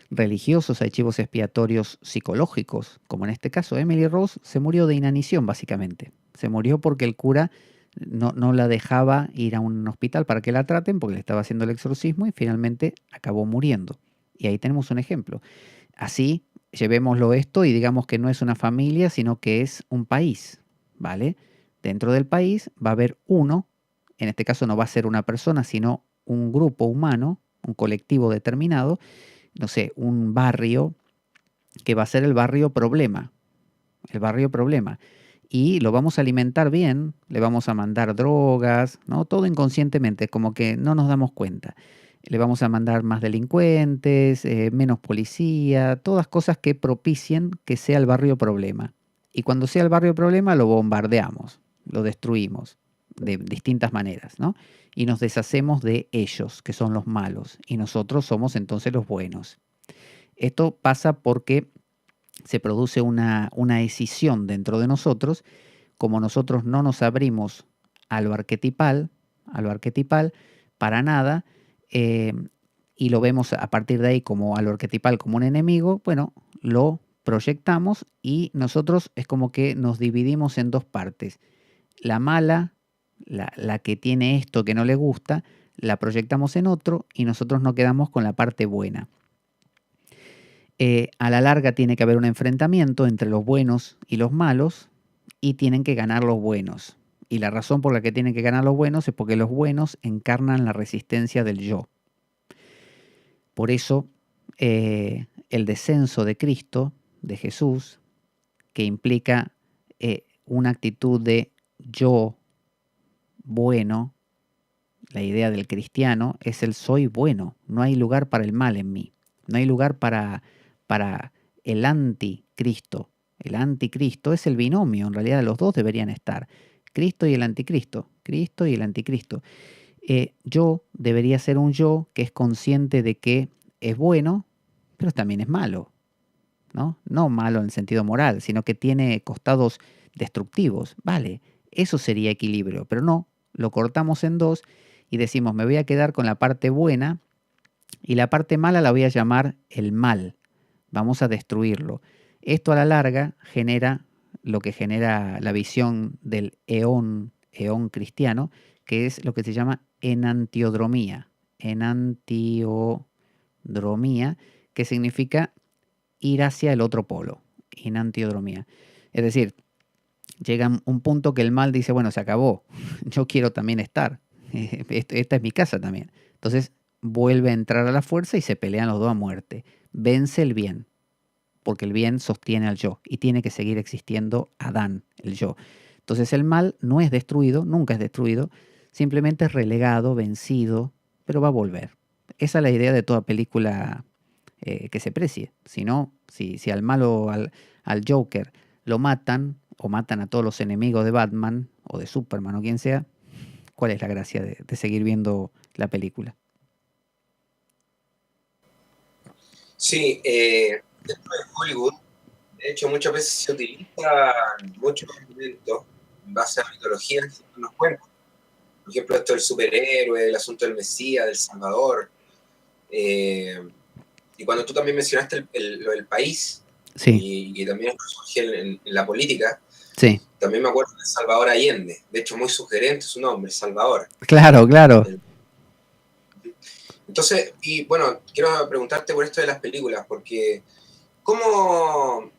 religiosos, hay chivos expiatorios psicológicos, como en este caso Emily Rose se murió de inanición básicamente. Se murió porque el cura no la dejaba ir a un hospital para que la traten porque le estaba haciendo el exorcismo y finalmente acabó muriendo. Y ahí tenemos un ejemplo. Así, llevémoslo esto y digamos que no es una familia, sino que es un país, ¿vale? Dentro del país va a haber uno, en este caso no va a ser una persona, sino un grupo humano, un colectivo determinado, no sé, un barrio que va a ser el barrio problema. Y lo vamos a alimentar bien, le vamos a mandar drogas, ¿no? Todo inconscientemente, como que no nos damos cuenta. Le vamos a mandar más delincuentes, menos policía, todas cosas que propicien que sea el barrio problema. Y cuando sea el barrio problema lo bombardeamos, lo destruimos de distintas maneras, ¿no? Y nos deshacemos de ellos, que son los malos, y nosotros somos entonces los buenos. Esto pasa porque se produce una escisión dentro de nosotros, como nosotros no nos abrimos a lo arquetipal para nada, eh, y lo vemos a partir de ahí como a lo arquetipal como un enemigo, bueno, lo proyectamos y nosotros es como que nos dividimos en dos partes. La mala, la que tiene esto que no le gusta, la proyectamos en otro y nosotros nos quedamos con la parte buena. A la larga tiene que haber un enfrentamiento entre los buenos y los malos y tienen que ganar los buenos. Y la razón por la que tienen que ganar los buenos es porque los buenos encarnan la resistencia del yo. Por eso el descenso de Cristo, de Jesús, que implica una actitud de yo bueno, la idea del cristiano es el soy bueno, no hay lugar para el mal en mí, no hay lugar para el anticristo. El anticristo es el binomio, en realidad los dos deberían estar, Cristo y el anticristo, Cristo y el anticristo. Yo debería ser un yo que es consciente de que es bueno, pero también es malo, ¿no? No malo en el sentido moral, sino que tiene costados destructivos. Vale, eso sería equilibrio, pero no, lo cortamos en dos y decimos, me voy a quedar con la parte buena y la parte mala la voy a llamar el mal. Vamos a destruirlo. Esto a la larga genera lo que genera la visión del eón cristiano, que es lo que se llama enantiodromía. Enantiodromía, que significa ir hacia el otro polo, enantiodromía. Es decir, llega un punto que el mal dice, bueno, se acabó, yo quiero también estar, esta es mi casa también. Entonces vuelve a entrar a la fuerza y se pelean los dos a muerte. Vence el bien, porque el bien sostiene al yo y tiene que seguir existiendo Adán, el yo. Entonces el mal no es destruido, nunca es destruido, simplemente es relegado, vencido, pero va a volver. Esa es la idea de toda película que se precie. Si no, si al malo, al Joker, lo matan o matan a todos los enemigos de Batman o de Superman o quien sea, ¿cuál es la gracia de seguir viendo la película? Sí, dentro de Hollywood, de hecho, muchas veces se utilizan muchos elementos en base a mitologías que nos cuentan. Por ejemplo, esto del superhéroe, el asunto del Mesías, del Salvador. Y cuando tú también mencionaste lo del país, Sí, y también surge en la política, sí, también me acuerdo de Salvador Allende. De hecho, muy sugerente su nombre, Salvador. claro, claro. Entonces, y bueno, quiero preguntarte por esto de las películas, porque ¿cómo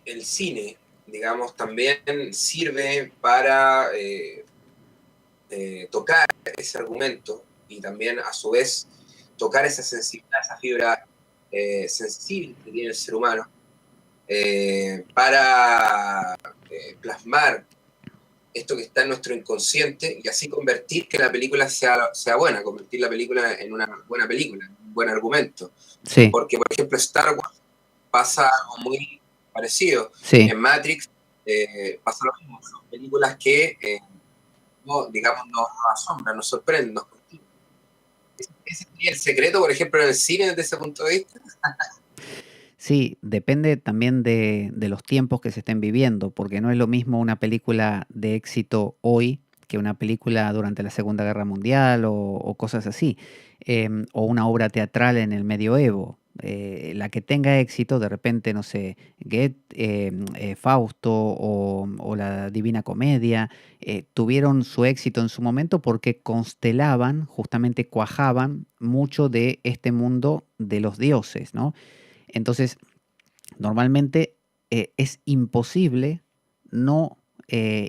el cine, digamos, también sirve para tocar ese argumento y también a su vez tocar esa sensibilidad, esa fibra sensible que tiene el ser humano para plasmar esto que está en nuestro inconsciente y así convertir que la película sea buena, convertir la película en una buena película, un buen argumento? Sí, Porque, por ejemplo, Star Wars pasa algo muy parecido. sí. En Matrix pasa lo mismo, son películas que, digamos, nos asombran, nos sorprenden, nos cautivan. Ese sería el secreto, por ejemplo, en el cine desde ese punto de vista. Sí, depende también de los tiempos que se estén viviendo, porque no es lo mismo una película de éxito hoy que una película durante la Segunda Guerra Mundial o cosas así, o una obra teatral en el medioevo. la que tenga éxito, de repente, no sé, Fausto o la Divina Comedia, tuvieron su éxito en su momento porque constelaban, justamente cuajaban mucho de este mundo de los dioses, ¿no? Entonces, normalmente es imposible no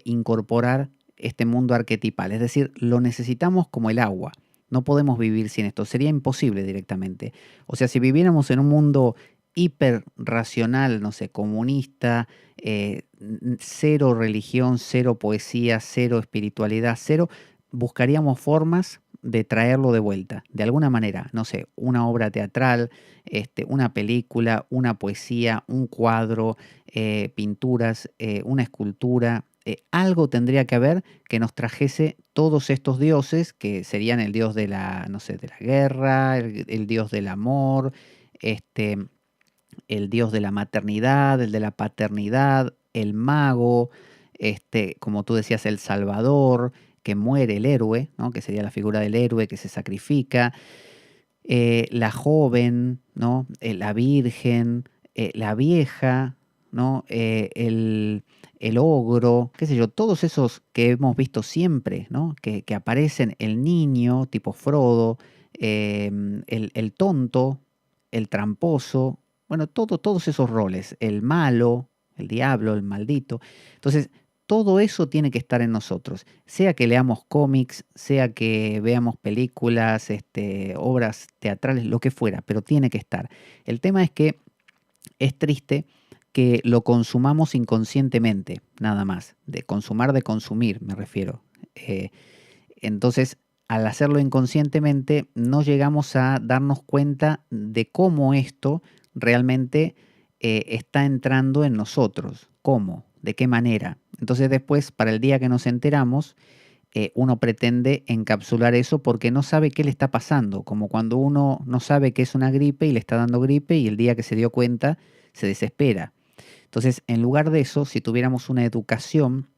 incorporar este mundo arquetipal, es decir, lo necesitamos como el agua. No podemos vivir sin esto, sería imposible directamente. O sea, si viviéramos en un mundo hiper racional, no sé, comunista, cero religión, cero poesía, cero espiritualidad, cero, buscaríamos formas de traerlo de vuelta, de alguna manera, no sé, una obra teatral, una película, una poesía, un cuadro, pinturas, una escultura, algo tendría que haber que nos trajese todos estos dioses, que serían el dios de la, no sé, de la guerra, el dios del amor, este, el dios de la maternidad, el de la paternidad, el mago, como tú decías, el salvador, que muere el héroe, ¿no? Que sería la figura del héroe que se sacrifica, la joven, ¿no? La virgen, la vieja, ¿no? El ogro, qué sé yo, todos esos que hemos visto siempre, ¿no? Que aparecen, el niño, tipo Frodo, el tonto, el tramposo, bueno, todos esos roles, el malo, el diablo, el maldito. Entonces, todo eso tiene que estar en nosotros, sea que leamos cómics, sea que veamos películas, obras teatrales, lo que fuera, pero tiene que estar. El tema es que es triste que lo consumamos inconscientemente, nada más. De consumir, me refiero. Eh, entonces, al hacerlo inconscientemente, no llegamos a darnos cuenta de cómo esto realmente está entrando en nosotros. ¿Cómo? ¿De qué manera? Entonces después, para el día que nos enteramos, uno pretende encapsular eso porque no sabe qué le está pasando, como cuando uno no sabe que es una gripe y le está dando gripe y el día que se dio cuenta se desespera. Entonces, en lugar de eso, si tuviéramos una educación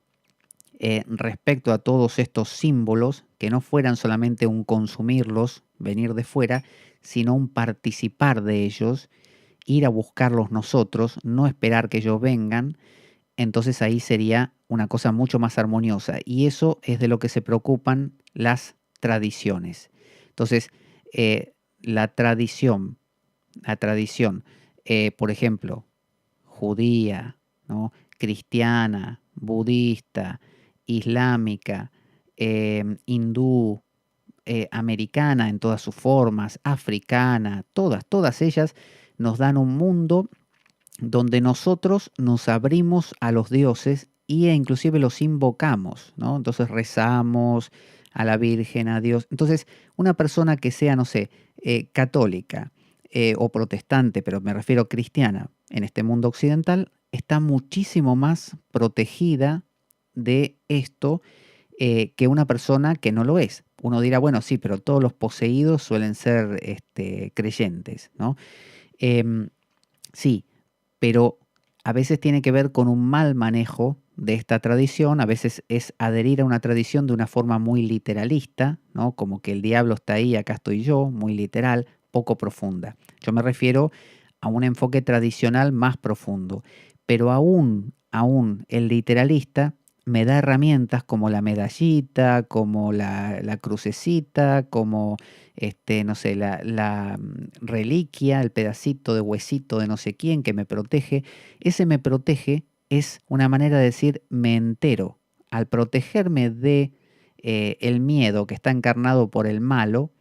respecto a todos estos símbolos, que no fueran solamente un consumirlos, venir de fuera, sino un participar de ellos, ir a buscarlos nosotros, no esperar que ellos vengan, entonces ahí sería una cosa mucho más armoniosa. Y eso es de lo que se preocupan las tradiciones. Entonces, eh, la tradición, por ejemplo, judía, ¿no? Cristiana, budista, islámica, hindú, americana en todas sus formas, africana, todas ellas nos dan un mundo donde nosotros nos abrimos a los dioses e inclusive los invocamos, ¿no? Entonces rezamos a la Virgen, a Dios. Entonces, una persona que sea, no sé, católica o protestante, pero me refiero cristiana, en este mundo occidental, está muchísimo más protegida de esto que una persona que no lo es. Uno dirá, bueno, sí, pero todos los poseídos suelen ser creyentes, ¿no? Em, sí, pero a veces tiene que ver con un mal manejo de esta tradición, a veces es adherir a una tradición de una forma muy literalista, ¿no? Como que el diablo está ahí, acá estoy yo, muy literal, poco profunda. Yo me refiero a un enfoque tradicional más profundo, pero aún el literalista me da herramientas como la medallita, como la crucecita, como no sé, la reliquia, el pedacito de huesito de no sé quién que me protege. Ese me protege es una manera de decir me entero. Al protegerme de el miedo que está encarnado por el malo,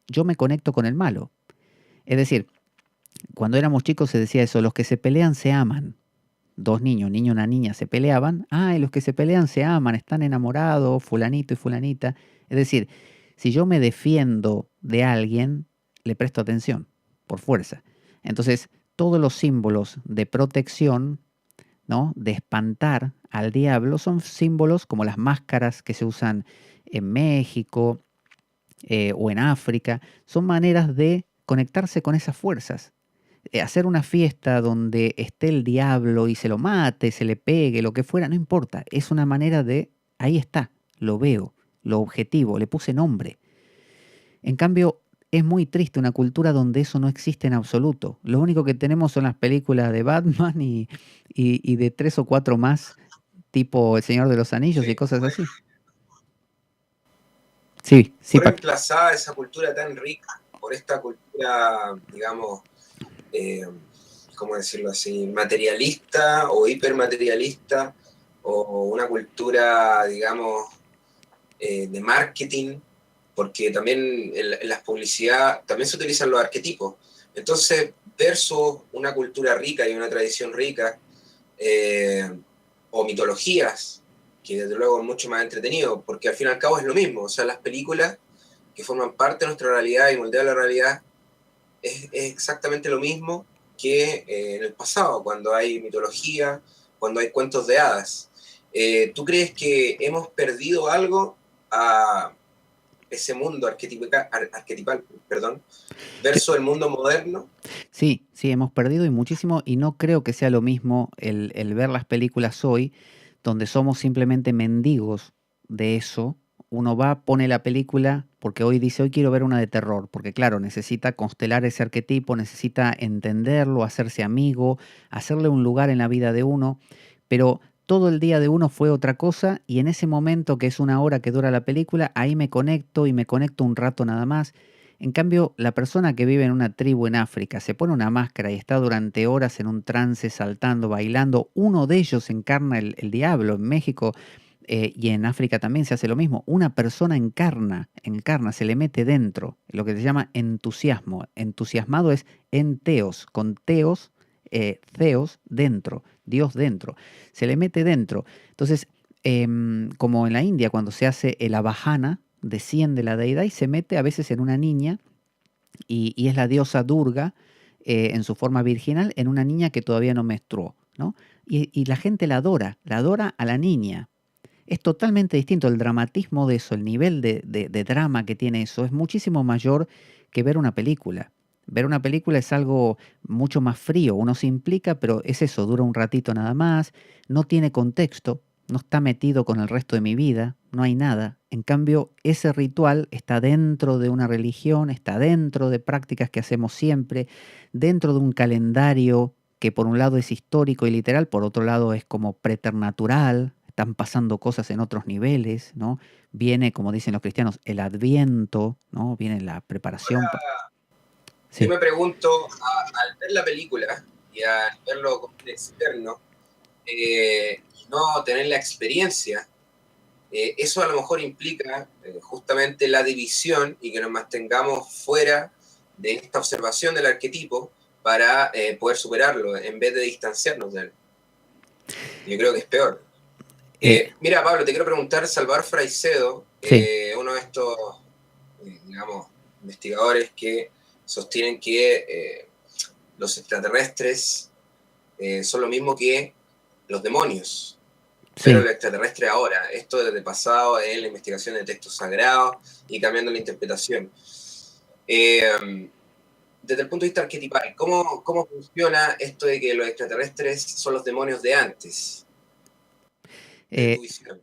yo me conecto con el malo. Es decir, cuando éramos chicos se decía eso, los que se pelean se aman. Dos niños, un niño y una niña se peleaban. Ah, y los que se pelean se aman, están enamorados, fulanito y fulanita. Es decir, si yo me defiendo de alguien, le presto atención, por fuerza. Entonces, todos los símbolos de protección, ¿no? De espantar al diablo, son símbolos como las máscaras que se usan en México o en África. Son maneras de conectarse con esas fuerzas. Hacer una fiesta donde esté el diablo y se lo mate, se le pegue, lo que fuera, no importa. Es una manera de, ahí está, lo veo, lo objetivo, le puse nombre. En cambio, es muy triste una cultura donde eso no existe en absoluto. Lo único que tenemos son las películas de Batman y de 3 o 4 más, tipo El Señor de los Anillos y Sí. cosas así. Sí, sí, Fue Pac. reemplazada esa cultura tan rica por esta cultura, digamos, eh, ¿cómo decirlo así? Materialista o hipermaterialista, o una cultura, digamos, de marketing, porque también en las publicidades también se utilizan los arquetipos. Entonces, versus una cultura rica y una tradición rica, eh, o mitologías, que desde luego es mucho más entretenido, porque al fin y al cabo es lo mismo. O sea, las películas que forman parte de nuestra realidad y moldean la realidad es exactamente lo mismo que en el pasado, cuando hay mitología, cuando hay cuentos de hadas. ¿Tú crees que hemos perdido algo a ese mundo arquetipal, perdón, Yo- versus el mundo moderno? sí, sí, hemos perdido y muchísimo, y no creo que sea lo mismo el ver las películas hoy, donde somos simplemente mendigos de eso. Uno va, pone la película, porque hoy dice, hoy quiero ver una de terror, porque claro, necesita constelar ese arquetipo, necesita entenderlo, hacerse amigo, hacerle un lugar en la vida de uno, pero todo el día de uno fue otra cosa, y en ese momento, que es 1 hora que dura la película, ahí me conecto y me conecto un rato nada más. En cambio, la persona que vive en una tribu en África se pone una máscara y está durante horas en un trance, saltando, bailando. Uno de ellos encarna el diablo. En México y en África también se hace lo mismo. Una persona encarna, se le mete dentro, lo que se llama entusiasmo. Entusiasmado es enteos, con teos, theos dentro, Dios dentro. Se le mete dentro. Entonces, como en la India, cuando se hace el abhajana, desciende la deidad y se mete a veces en una niña, y es la diosa Durga en su forma virginal, en una niña que todavía no menstruó, ¿no? Y la gente la adora a la niña. Es totalmente distinto el dramatismo de eso, el nivel de drama que tiene eso, es muchísimo mayor que ver una película. Ver una película es algo mucho más frío, uno se implica, pero es eso, dura un ratito nada más, no tiene contexto, no está metido con el resto de mi vida, no hay nada. En cambio, ese ritual está dentro de una religión, está dentro de prácticas que hacemos siempre, dentro de un calendario que por un lado es histórico y literal, por otro lado es como preternatural, están pasando cosas en otros niveles, ¿no? Viene, como dicen los cristianos, el adviento, ¿no? Viene la preparación. Yo Sí, me pregunto, al ver la película y al verlo como un externo, y no tener la experiencia, eso a lo mejor implica justamente la división y que nos mantengamos fuera de esta observación del arquetipo para poder superarlo en vez de distanciarnos de él. Yo creo que es peor. eh, Mira, Pablo, te quiero preguntar, Salvador Fraicedo, sí, uno de estos, digamos, investigadores que sostienen que los extraterrestres son lo mismo que los demonios, pero el sí. extraterrestre ahora, esto desde pasado en la investigación de textos sagrados y cambiando la interpretación. Eh, Desde el punto de vista arquetipal, ¿cómo funciona esto de que los extraterrestres son los demonios de antes, desde tu Eh, visión?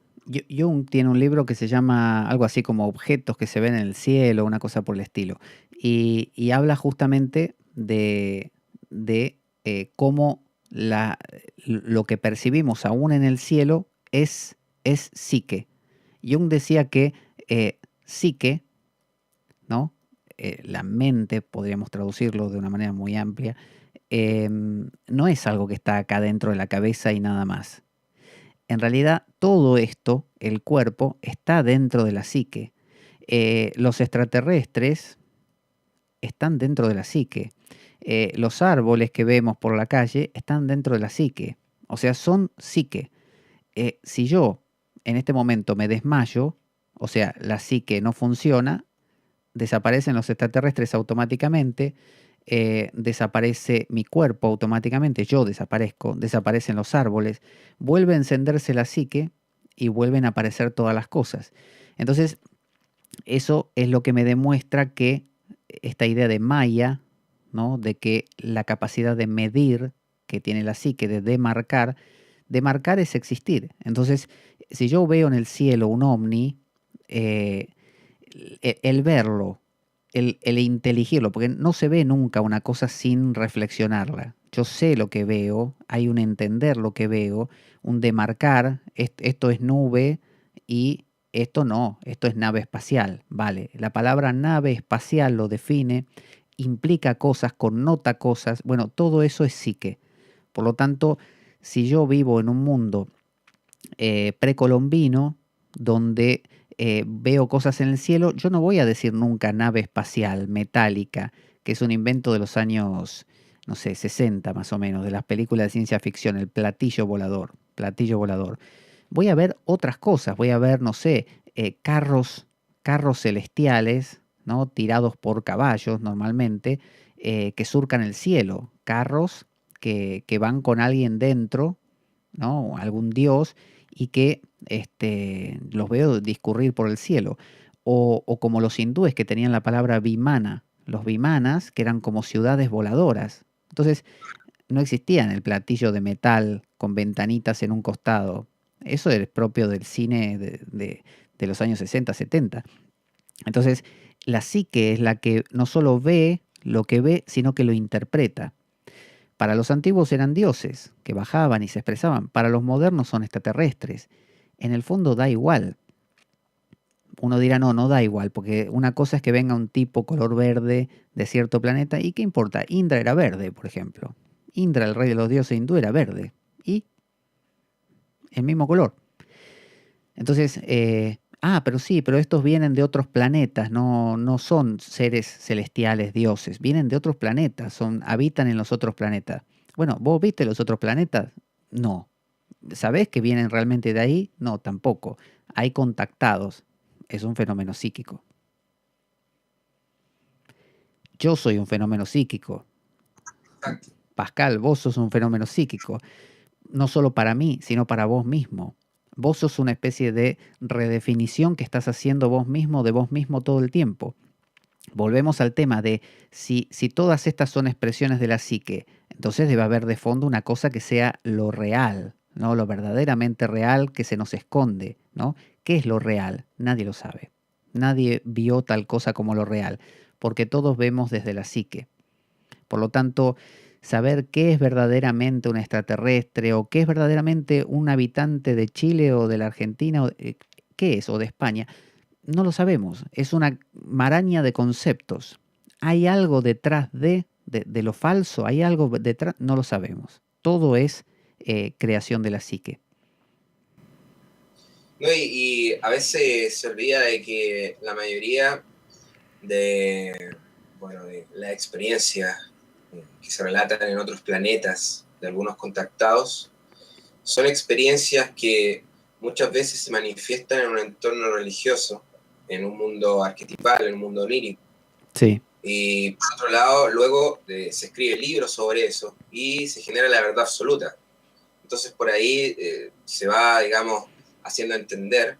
Jung tiene un libro que se llama algo así como Objetos que se ven en el cielo, una cosa por el estilo. Y habla justamente de cómo lo que percibimos aún en el cielo es psique. Jung decía que psique, ¿no? La mente, podríamos traducirlo de una manera muy amplia, no es algo que está acá dentro de la cabeza y nada más. En realidad, todo esto, el cuerpo, está dentro de la psique. Los extraterrestres están dentro de la psique. Los árboles que vemos por la calle están dentro de la psique. O sea, son psique. Si yo en este momento me desmayo, o sea, la psique no funciona, desaparecen los extraterrestres automáticamente, desaparece mi cuerpo automáticamente, yo desaparezco, desaparecen los árboles, vuelve a encenderse la psique y vuelven a aparecer todas las cosas. Entonces, eso es lo que me demuestra que esta idea de Maya, ¿no? De que la capacidad de medir que tiene la psique, de demarcar es existir. Entonces, si yo veo en el cielo un ovni, el verlo el inteligirlo, porque no se ve nunca una cosa sin reflexionarla. Yo sé lo que veo, hay un entender lo que veo, un demarcar, esto es nube y esto no, esto es nave espacial, vale. La palabra nave espacial lo define, implica cosas, connota cosas, bueno, todo eso es psique. Por lo tanto, si yo vivo en un mundo precolombino, donde veo cosas en el cielo, yo no voy a decir nunca nave espacial metálica, que es un invento de los años, no sé, 60 más o menos, de las películas de ciencia ficción, el platillo volador, platillo volador. Voy a ver otras cosas, voy a ver, no sé, carros celestiales, ¿no? Tirados por caballos normalmente, que surcan el cielo, carros que van con alguien dentro, ¿no? Algún dios y que los veo discurrir por el cielo. O como los hindúes que tenían la palabra vimana, los vimanas que eran como ciudades voladoras. Entonces no existían el platillo de metal con ventanitas en un costado. Eso es propio del cine de los años 60, 70. Entonces la psique es la que no solo ve lo que ve, sino que lo interpreta. Para los antiguos eran dioses que bajaban y se expresaban. Para los modernos son extraterrestres. En el fondo da igual. Uno dirá, no, no da igual, porque una cosa es que venga un tipo color verde de cierto planeta, ¿y qué importa? Indra era verde, por ejemplo. Indra, el rey de los dioses hindú, era verde. Y el mismo color. Entonces, pero sí, pero estos vienen de otros planetas, no, no son seres celestiales, dioses, vienen de otros planetas, habitan en los otros planetas. Bueno, ¿vos viste los otros planetas? No. ¿Sabés que vienen realmente de ahí? No, tampoco. Hay contactados. Es un fenómeno psíquico. Yo soy un fenómeno psíquico. Exacto. Pascal, vos sos un fenómeno psíquico. No solo para mí, sino para vos mismo. Vos sos una especie de redefinición que estás haciendo vos mismo de vos mismo todo el tiempo. Volvemos al tema de si todas estas son expresiones de la psique, entonces debe haber de fondo una cosa que sea lo real, ¿no? Lo verdaderamente real que se nos esconde, ¿no? ¿Qué es lo real? Nadie lo sabe. Nadie vio tal cosa como lo real, porque todos vemos desde la psique. Por lo tanto, saber qué es verdaderamente un extraterrestre o qué es verdaderamente un habitante de Chile o de la Argentina, qué es, o de España, no lo sabemos. Es una maraña de conceptos. ¿Hay algo detrás de lo falso? ¿Hay algo detrás? No lo sabemos. Todo es creación de la psique. No, y a veces se olvida de que la mayoría de la experiencia que se relatan en otros planetas de algunos contactados son experiencias que muchas veces se manifiestan en un entorno religioso, en un mundo arquetipal, en un mundo onírico. Sí. Y por otro lado, luego se escribe libros sobre eso y se genera la verdad absoluta. Entonces por ahí se va, digamos, haciendo entender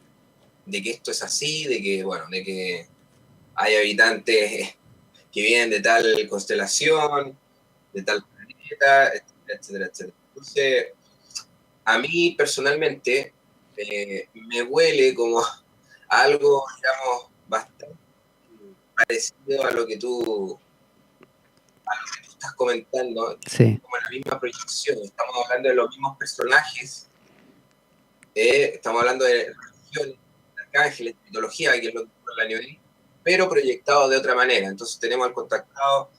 de que esto es así, de que hay habitantes que vienen de tal constelación, de tal planeta, etcétera, etcétera, etcétera. Entonces, a mí personalmente me huele como algo, digamos, bastante parecido a lo que tú estás comentando, Sí. como la misma proyección. Estamos hablando de los mismos personajes, estamos hablando de religiones, de arcángeles, mitología, que es lo que la New, pero proyectado de otra manera. Entonces tenemos al contactado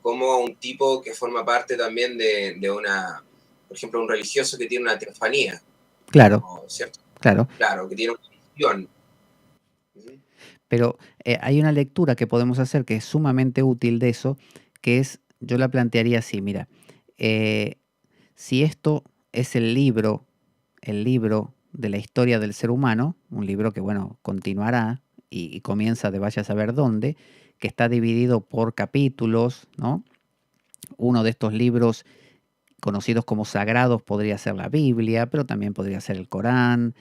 como un tipo que forma parte también de una, por ejemplo, un religioso que tiene una teofanía. Claro. ¿Cierto? Claro. Claro, que tiene una visión. Pero hay una lectura que podemos hacer que es sumamente útil de eso, que es, yo la plantearía así, mira, si esto es el libro de la historia del ser humano, un libro que, bueno, continuará y comienza de vaya a saber dónde, que está dividido por capítulos, ¿no? Uno de estos libros conocidos como sagrados podría ser la Biblia, pero también podría ser el Corán,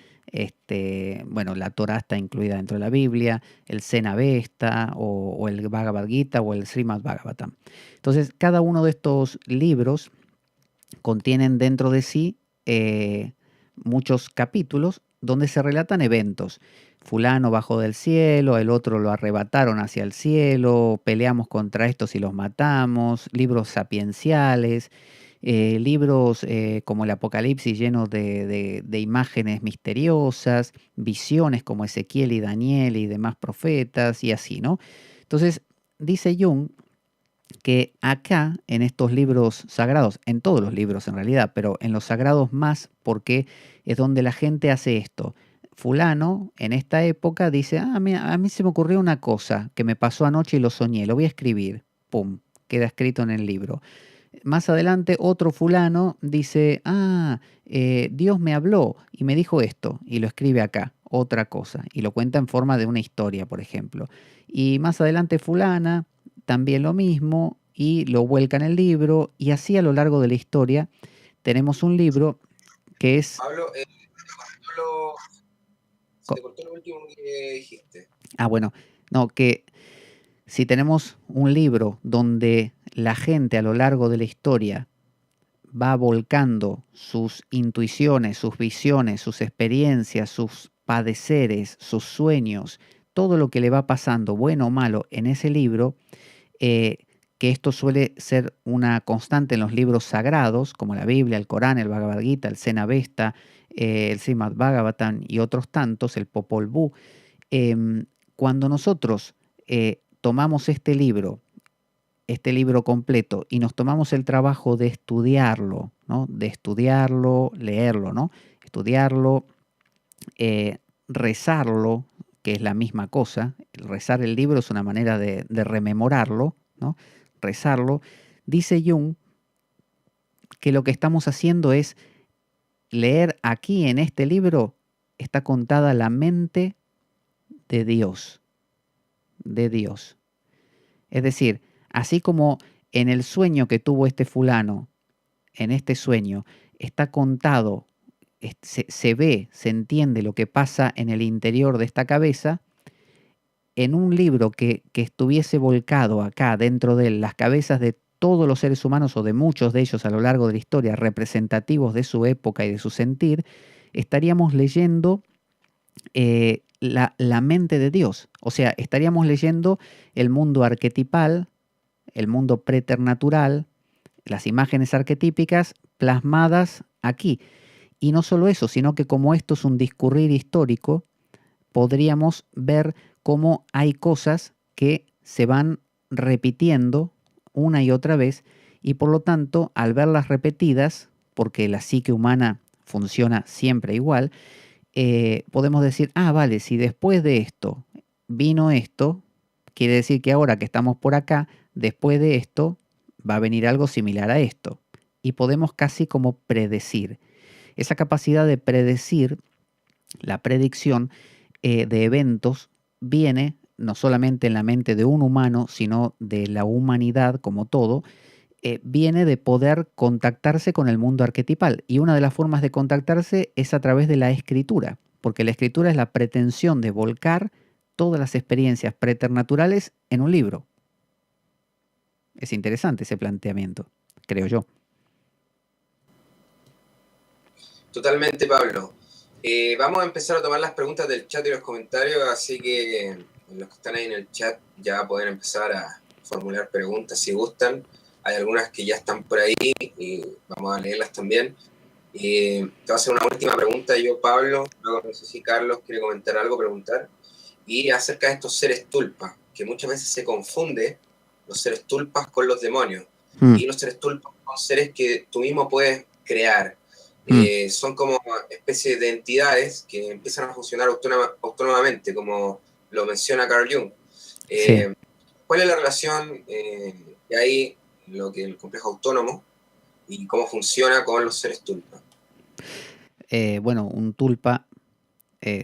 bueno, la Torá está incluida dentro de la Biblia, el Cenavesta o el Bhagavad Gita o el Srimad Bhagavatam. Entonces, cada uno de estos libros contienen dentro de sí muchos capítulos donde se relatan eventos. Fulano bajó del cielo, el otro lo arrebataron hacia el cielo, peleamos contra estos y los matamos, libros sapienciales, libros como el Apocalipsis llenos de imágenes misteriosas, visiones como Ezequiel y Daniel y demás profetas y así, ¿no? Entonces, dice Jung que acá, en estos libros sagrados, en todos los libros en realidad, pero en los sagrados más, porque es donde la gente hace esto. Fulano, en esta época, dice, a mí se me ocurrió una cosa que me pasó anoche y lo soñé, lo voy a escribir. Pum, queda escrito en el libro. Más adelante, otro fulano dice, Dios me habló y me dijo esto, y lo escribe acá, otra cosa, y lo cuenta en forma de una historia, por ejemplo. Y más adelante, fulana, también lo mismo, y lo vuelca en el libro, y así a lo largo de la historia tenemos un libro que es... Pablo, se te cortó lo último que dijiste. Bueno, no, que si tenemos un libro donde la gente a lo largo de la historia va volcando sus intuiciones, sus visiones, sus experiencias, sus padeceres, sus sueños, todo lo que le va pasando, bueno o malo, en ese libro, eh, que esto suele ser una constante en los libros sagrados, como la Biblia, el Corán, el Bhagavad Gita, el Sena Vesta, el Srimad Bhagavatam y otros tantos, el Popol Vuh. Cuando nosotros tomamos este libro completo y nos tomamos el trabajo de estudiarlo, ¿no? De estudiarlo, leerlo, ¿no? Estudiarlo, rezarlo, que es la misma cosa. Rezar el libro es una manera de rememorarlo, ¿no? Rezarlo. Dice Jung que lo que estamos haciendo es leer aquí en este libro, está contada la mente de Dios, de Dios. Es decir, así como en el sueño que tuvo este fulano, en este sueño, está contado, se ve, se entiende lo que pasa en el interior de esta cabeza, en un libro que estuviese volcado acá dentro de él, las cabezas de todos los seres humanos o de muchos de ellos a lo largo de la historia, representativos de su época y de su sentir, estaríamos leyendo la mente de Dios. O sea, estaríamos leyendo el mundo arquetipal, el mundo preternatural, las imágenes arquetípicas plasmadas aquí. Y no solo eso, sino que como esto es un discurrir histórico, podríamos ver cómo hay cosas que se van repitiendo una y otra vez y por lo tanto al verlas repetidas, porque la psique humana funciona siempre igual, podemos decir, vale, si después de esto vino esto, quiere decir que ahora que estamos por acá, después de esto va a venir algo similar a esto. Y podemos casi como predecir. Esa capacidad de predecir, la predicción de eventos, viene no solamente en la mente de un humano, sino de la humanidad como todo, viene de poder contactarse con el mundo arquetipal. Y una de las formas de contactarse es a través de la escritura, porque la escritura es la pretensión de volcar todas las experiencias preternaturales en un libro. Es interesante ese planteamiento, creo yo. Totalmente, Pablo. Vamos a empezar a tomar las preguntas del chat y los comentarios, así que los que están ahí en el chat ya pueden empezar a formular preguntas si gustan. Hay algunas que ya están por ahí y vamos a leerlas también. Te voy a hacer una última pregunta yo, Pablo, luego no sé si Carlos quiere comentar algo, preguntar, y acerca de estos seres tulpas, que muchas veces se confunde los seres tulpas con los demonios, y los seres tulpas son seres que tú mismo puedes crear. Son como especies de entidades que empiezan a funcionar autónomamente, como lo menciona Carl Jung. Sí. ¿Cuál es la relación que hay en lo que el complejo autónomo y cómo funciona con los seres tulpa? Bueno, un tulpa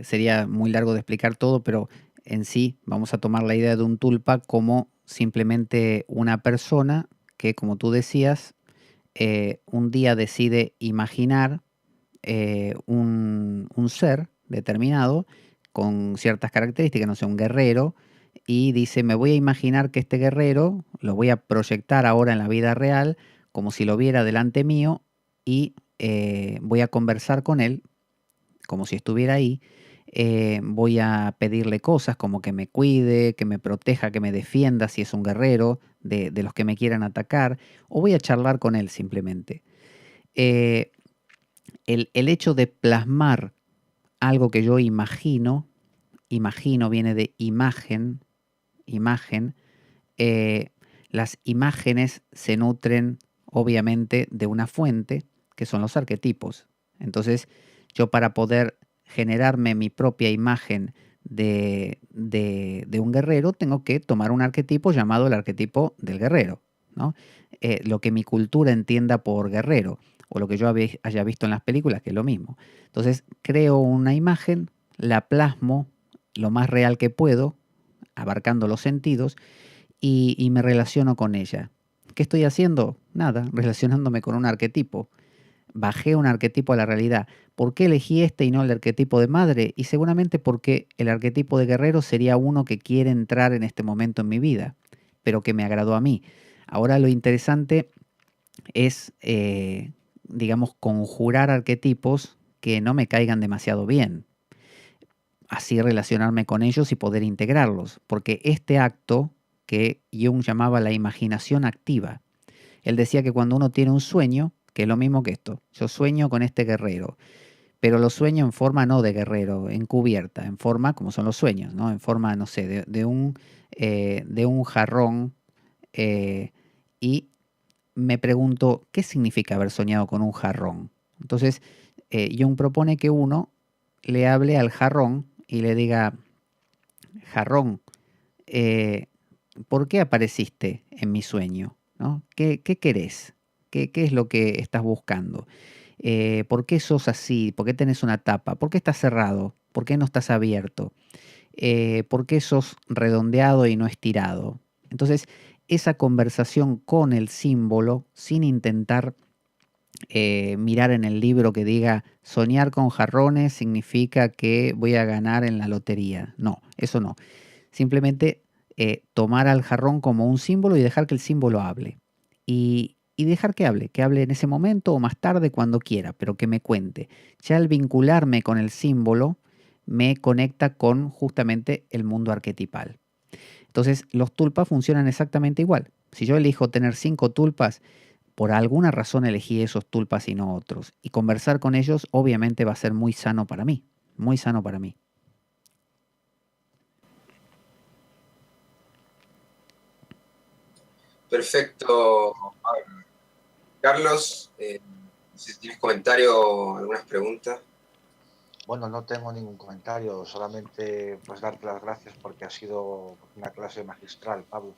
sería muy largo de explicar todo, pero en sí vamos a tomar la idea de un tulpa como simplemente una persona que, como tú decías, un día decide imaginar un ser determinado con ciertas características, no sé, un guerrero, y dice, me voy a imaginar que este guerrero lo voy a proyectar ahora en la vida real, como si lo viera delante mío, y voy a conversar con él como si estuviera ahí, voy a pedirle cosas como que me cuide, que me proteja, que me defienda si es un guerrero de los que me quieran atacar, o voy a charlar con él simplemente. Eh, el hecho de plasmar algo que yo imagino viene de imagen, eh, las imágenes se nutren obviamente de una fuente, que son los arquetipos. Entonces, yo para poder generarme mi propia imagen de un guerrero, tengo que tomar un arquetipo llamado el arquetipo del guerrero, ¿no? Lo que mi cultura entienda por guerrero, o lo que yo haya visto en las películas, que es lo mismo. Entonces, creo una imagen, la plasmo lo más real que puedo, abarcando los sentidos, y me relaciono con ella. ¿Qué estoy haciendo? Nada, relacionándome con un arquetipo. Bajé un arquetipo a la realidad. ¿Por qué elegí este y no el arquetipo de madre? Y seguramente porque el arquetipo de guerrero sería uno que quiere entrar en este momento en mi vida, pero que me agradó a mí. Ahora lo interesante es, digamos, conjurar arquetipos que no me caigan demasiado bien. Así relacionarme con ellos y poder integrarlos. Porque este acto que Jung llamaba la imaginación activa, él decía que cuando uno tiene un sueño, que es lo mismo que esto, yo sueño con este guerrero, pero lo sueño en forma no de guerrero, encubierta, en forma como son los sueños, ¿no? En forma, no sé, de un jarrón, eh, y me pregunto, ¿qué significa haber soñado con un jarrón? Entonces, Jung propone que uno le hable al jarrón y le diga, jarrón, eh, ¿por qué apareciste en mi sueño? ¿No? ¿Qué querés? ¿Qué es lo que estás buscando? ¿Por qué sos así? ¿Por qué tenés una tapa? ¿Por qué estás cerrado? ¿Por qué no estás abierto? ¿Por qué sos redondeado y no estirado? Entonces, esa conversación con el símbolo, sin intentar mirar en el libro que diga soñar con jarrones significa que voy a ganar en la lotería. No, eso no. Simplemente tomar al jarrón como un símbolo y dejar que el símbolo hable. Y dejar que hable en ese momento o más tarde cuando quiera, pero que me cuente. Ya al vincularme con el símbolo, me conecta con justamente el mundo arquetipal. Entonces, los tulpas funcionan exactamente igual. Si yo elijo tener 5 tulpas, por alguna razón elegí esos tulpas y no otros. Y conversar con ellos obviamente va a ser muy sano para mí. Muy sano para mí. Perfecto. Carlos, si tienes comentarios, algunas preguntas. Bueno, no tengo ningún comentario, solamente pues darte las gracias porque ha sido una clase magistral, Pablo.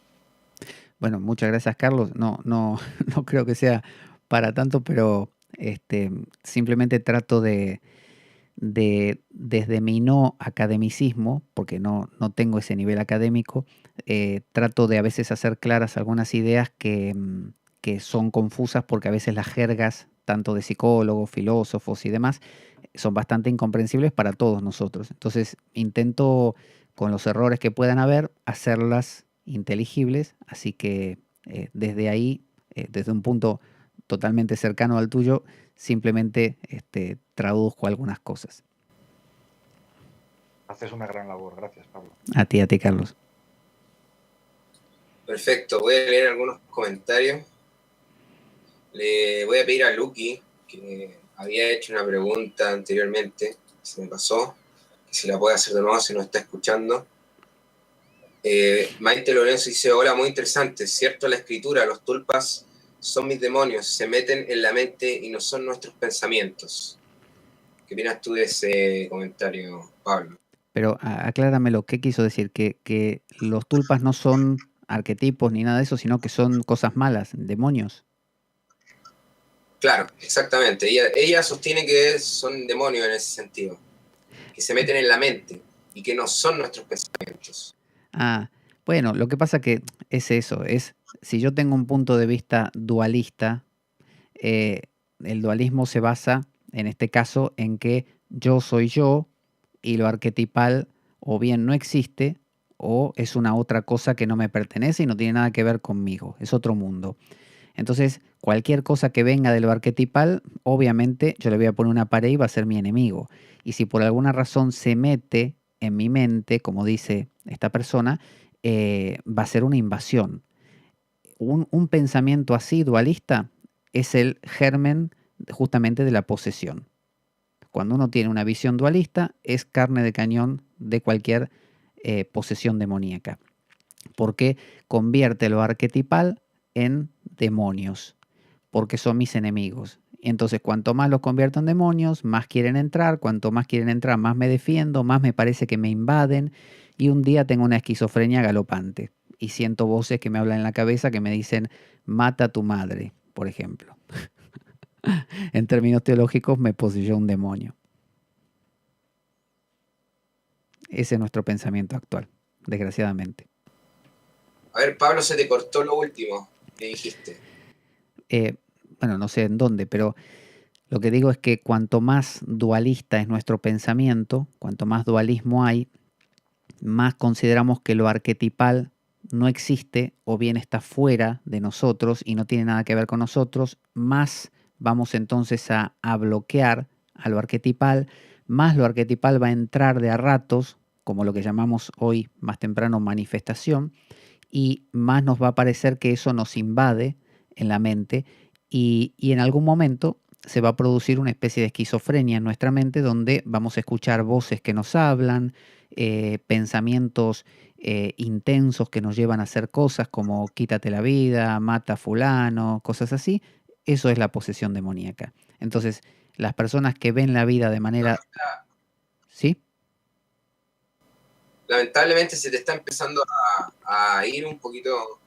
Bueno, muchas gracias, Carlos. No, no, no creo que sea para tanto, pero simplemente trato desde mi no academicismo, porque no tengo ese nivel académico, trato de a veces hacer claras algunas ideas que son confusas porque a veces las jergas, tanto de psicólogos, filósofos y demás, son bastante incomprensibles para todos nosotros. Entonces intento, con los errores que puedan haber, hacerlas inteligibles, así que desde ahí, desde un punto totalmente cercano al tuyo, simplemente traduzco algunas cosas. Haces una gran labor, gracias, Pablo. A ti, Carlos. Perfecto, voy a leer algunos comentarios. Le voy a pedir a Lucky, que había hecho una pregunta anteriormente, se me pasó, que si la puede hacer de nuevo si nos está escuchando. Maite Lorenzo dice, hola, muy interesante, cierto la escritura, los tulpas son mis demonios, se meten en la mente y no son nuestros pensamientos. ¿Qué opinas tú de ese comentario, Pablo? Pero acláramelo, ¿qué quiso decir? Que los tulpas no son arquetipos ni nada de eso, sino que son cosas malas, demonios. Claro, exactamente. Ella sostiene que son demonios en ese sentido, que se meten en la mente y que no son nuestros pensamientos. Ah, bueno, lo que pasa que es eso, es si yo tengo un punto de vista dualista, eh, el dualismo se basa, en este caso, en que yo soy yo y lo arquetipal o bien no existe o es una otra cosa que no me pertenece y no tiene nada que ver conmigo, es otro mundo. Entonces, cualquier cosa que venga de lo arquetipal, obviamente yo le voy a poner una pared y va a ser mi enemigo. Y si por alguna razón se mete en mi mente, como dice esta persona, va a ser una invasión. Un pensamiento así, dualista, es el germen justamente de la posesión. Cuando uno tiene una visión dualista, es carne de cañón de cualquier posesión demoníaca, porque convierte lo arquetipal en demonios, porque son mis enemigos. Entonces, cuanto más los convierto en demonios, más quieren entrar, cuanto más quieren entrar, más me defiendo, más me parece que me invaden, y un día tengo una esquizofrenia galopante, y siento voces que me hablan en la cabeza que me dicen, mata a tu madre, por ejemplo. En términos teológicos, me poseyó un demonio. Ese es nuestro pensamiento actual, desgraciadamente. A ver, Pablo, se te cortó lo último que dijiste. Bueno, no sé en dónde, pero lo que digo es que cuanto más dualista es nuestro pensamiento, cuanto más dualismo hay, más consideramos que lo arquetipal no existe o bien está fuera de nosotros y no tiene nada que ver con nosotros, más vamos entonces a bloquear a lo arquetipal, más lo arquetipal va a entrar de a ratos, como lo que llamamos hoy más temprano manifestación, y más nos va a parecer que eso nos invade en la mente y en algún momento se va a producir una especie de esquizofrenia en nuestra mente donde vamos a escuchar voces que nos hablan, pensamientos intensos que nos llevan a hacer cosas como quítate la vida, mata a fulano, cosas así. Eso es la posesión demoníaca. Entonces, las personas que ven la vida de manera... ¿Sí? Lamentablemente se te está empezando a ir un poquito,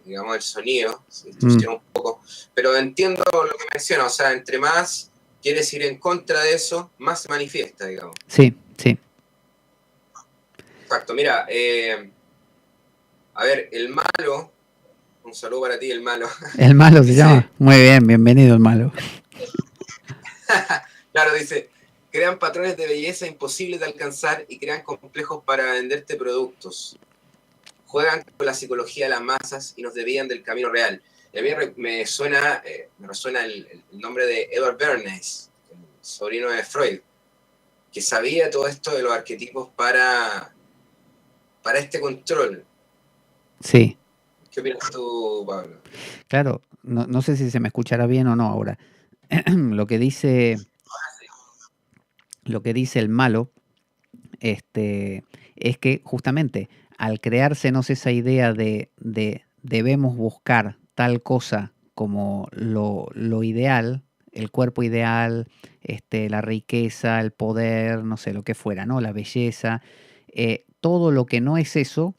digamos, el sonido, se distorsiona un poco, pero entiendo lo que menciona, o sea, entre más quieres ir en contra de eso, más se manifiesta, digamos. Sí, sí. Exacto, mira, a ver, el malo, un saludo para ti, el malo. El malo se dice, llama. Muy bien, bienvenido el malo. Claro, dice, crean patrones de belleza imposibles de alcanzar y crean complejos para venderte productos. Juegan con la psicología de las masas y nos desvían del camino real. Y a mí me resuena el nombre de Edward Bernays, el sobrino de Freud, que sabía todo esto de los arquetipos para este control. Sí. ¿Qué opinas tú, Pablo? Claro, no sé si se me escuchará bien o no ahora. Lo que dice el malo es que justamente al creársenos esa idea de debemos buscar tal cosa como lo ideal, el cuerpo ideal, la riqueza, el poder, no sé, lo que fuera, ¿no? La belleza, todo lo que no es eso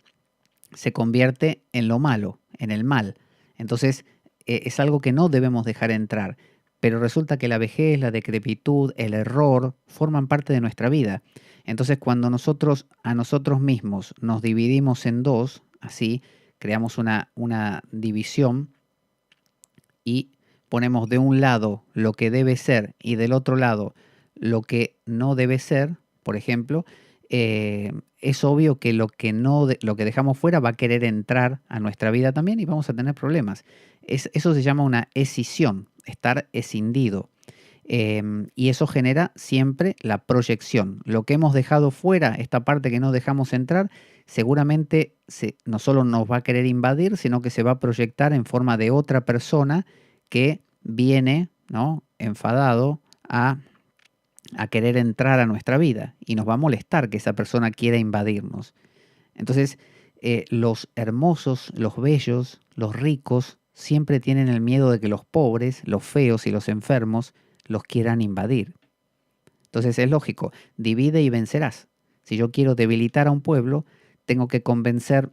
se convierte en lo malo, en el mal. Entonces, es algo que no debemos dejar entrar. Pero resulta que la vejez, la decrepitud, el error forman parte de nuestra vida. Entonces, cuando nosotros a nosotros mismos nos dividimos en dos, así, creamos una división y ponemos de un lado lo que debe ser y del otro lado lo que no debe ser, por ejemplo, es obvio que lo que dejamos fuera va a querer entrar a nuestra vida también y vamos a tener problemas. Eso se llama una escisión, estar escindido. Y eso genera siempre la proyección. Lo que hemos dejado fuera, esta parte que no dejamos entrar, seguramente no solo nos va a querer invadir, sino que se va a proyectar en forma de otra persona que viene, ¿no?, enfadado a querer entrar a nuestra vida y nos va a molestar que esa persona quiera invadirnos. Entonces, los hermosos, los bellos, los ricos, siempre tienen el miedo de que los pobres, los feos y los enfermos los quieran invadir. Entonces es lógico, divide y vencerás. Si yo quiero debilitar a un pueblo, tengo que convencer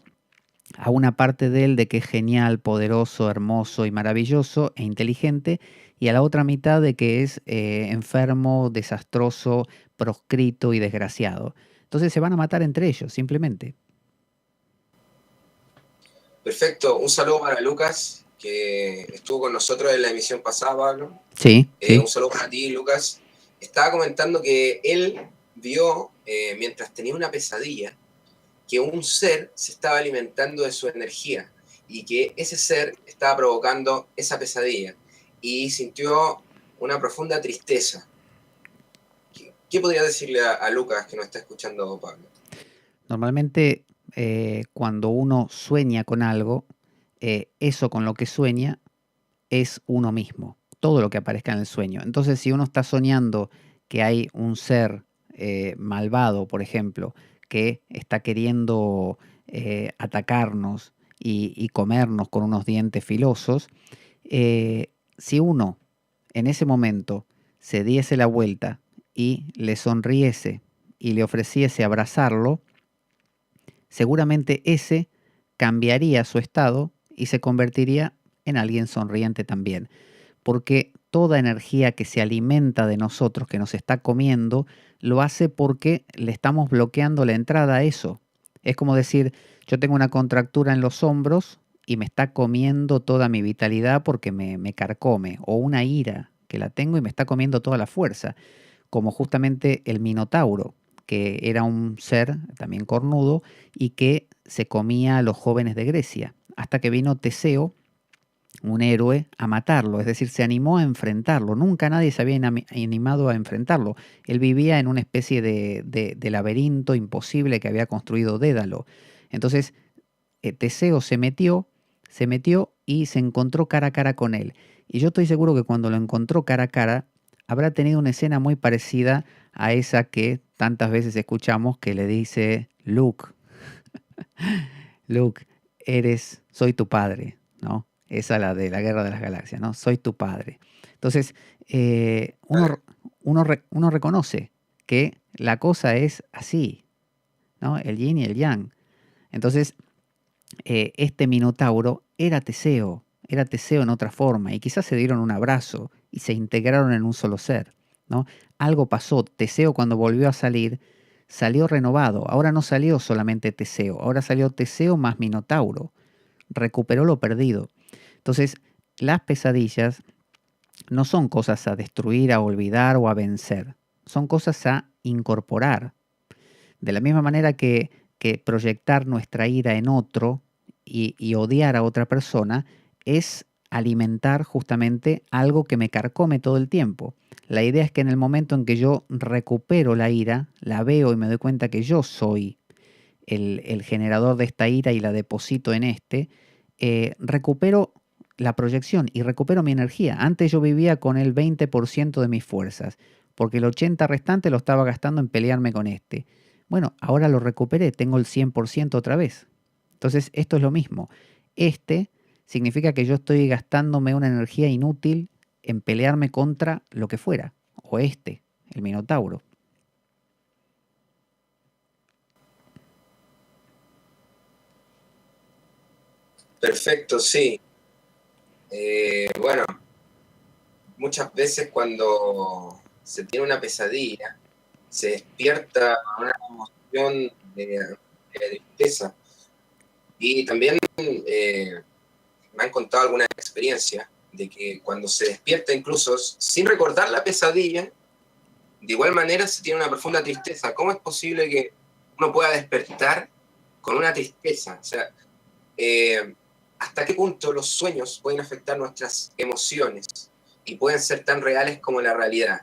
a una parte de él de que es genial, poderoso, hermoso y maravilloso e inteligente, y a la otra mitad de que es enfermo, desastroso, proscrito y desgraciado. Entonces se van a matar entre ellos, simplemente. Perfecto, un saludo para Lucas, que estuvo con nosotros en la emisión pasada, Pablo. Sí, sí. Un saludo para ti, Lucas. Estaba comentando que él vio, mientras tenía una pesadilla, que un ser se estaba alimentando de su energía y que ese ser estaba provocando esa pesadilla y sintió una profunda tristeza. ¿Qué podría decirle a Lucas que nos está escuchando, Pablo? Normalmente cuando uno sueña con algo, eso con lo que sueña es uno mismo, todo lo que aparezca en el sueño. Entonces, si uno está soñando que hay un ser malvado, por ejemplo, que está queriendo atacarnos y comernos con unos dientes filosos, si uno en ese momento se diese la vuelta y le sonriese y le ofreciese abrazarlo, seguramente ese cambiaría su estado y se convertiría en alguien sonriente también. Porque toda energía que se alimenta de nosotros, que nos está comiendo, lo hace porque le estamos bloqueando la entrada a eso. Es como decir, yo tengo una contractura en los hombros y me está comiendo toda mi vitalidad porque me carcome, o una ira que la tengo y me está comiendo toda la fuerza, como justamente el Minotauro, que era un ser también cornudo y que se comía a los jóvenes de Grecia, hasta que vino Teseo, un héroe, a matarlo, es decir, se animó a enfrentarlo. Nunca nadie se había animado a enfrentarlo. Él vivía en una especie de laberinto imposible que había construido Dédalo. Entonces, Teseo se metió y se encontró cara a cara con él. Y yo estoy seguro que cuando lo encontró cara a cara, habrá tenido una escena muy parecida a esa que tantas veces escuchamos que le dice, Luke, Luke, soy tu padre, ¿no? Esa la de la Guerra de las Galaxias, ¿no? Soy tu padre. Entonces, uno reconoce que la cosa es así, ¿no? El yin y el yang. Entonces, este Minotauro era Teseo en otra forma, y quizás se dieron un abrazo y se integraron en un solo ser, ¿no? Algo pasó. Teseo, cuando volvió a salir, salió renovado. Ahora no salió solamente Teseo, ahora salió Teseo más Minotauro. Recuperó lo perdido. Entonces, las pesadillas no son cosas a destruir, a olvidar o a vencer. Son cosas a incorporar. De la misma manera que proyectar nuestra ira en otro y odiar a otra persona es alimentar justamente algo que me carcome todo el tiempo. La idea es que en el momento en que yo recupero la ira, la veo y me doy cuenta que yo soy el generador de esta ira y la deposito en recupero la proyección y recupero mi energía. Antes yo vivía con el 20% de mis fuerzas, porque el 80% restante lo estaba gastando en pelearme con este. Bueno, ahora lo recuperé, tengo el 100% otra vez. Entonces, esto es lo mismo. Significa que yo estoy gastándome una energía inútil en pelearme contra lo que fuera, o el Minotauro. Perfecto, sí. Bueno, muchas veces cuando se tiene una pesadilla, se despierta una emoción de tristeza. Y también me han contado alguna experiencia de que cuando se despierta incluso sin recordar la pesadilla, de igual manera se tiene una profunda tristeza. ¿Cómo es posible que uno pueda despertar con una tristeza? O sea, ¿hasta qué punto los sueños pueden afectar nuestras emociones y pueden ser tan reales como la realidad?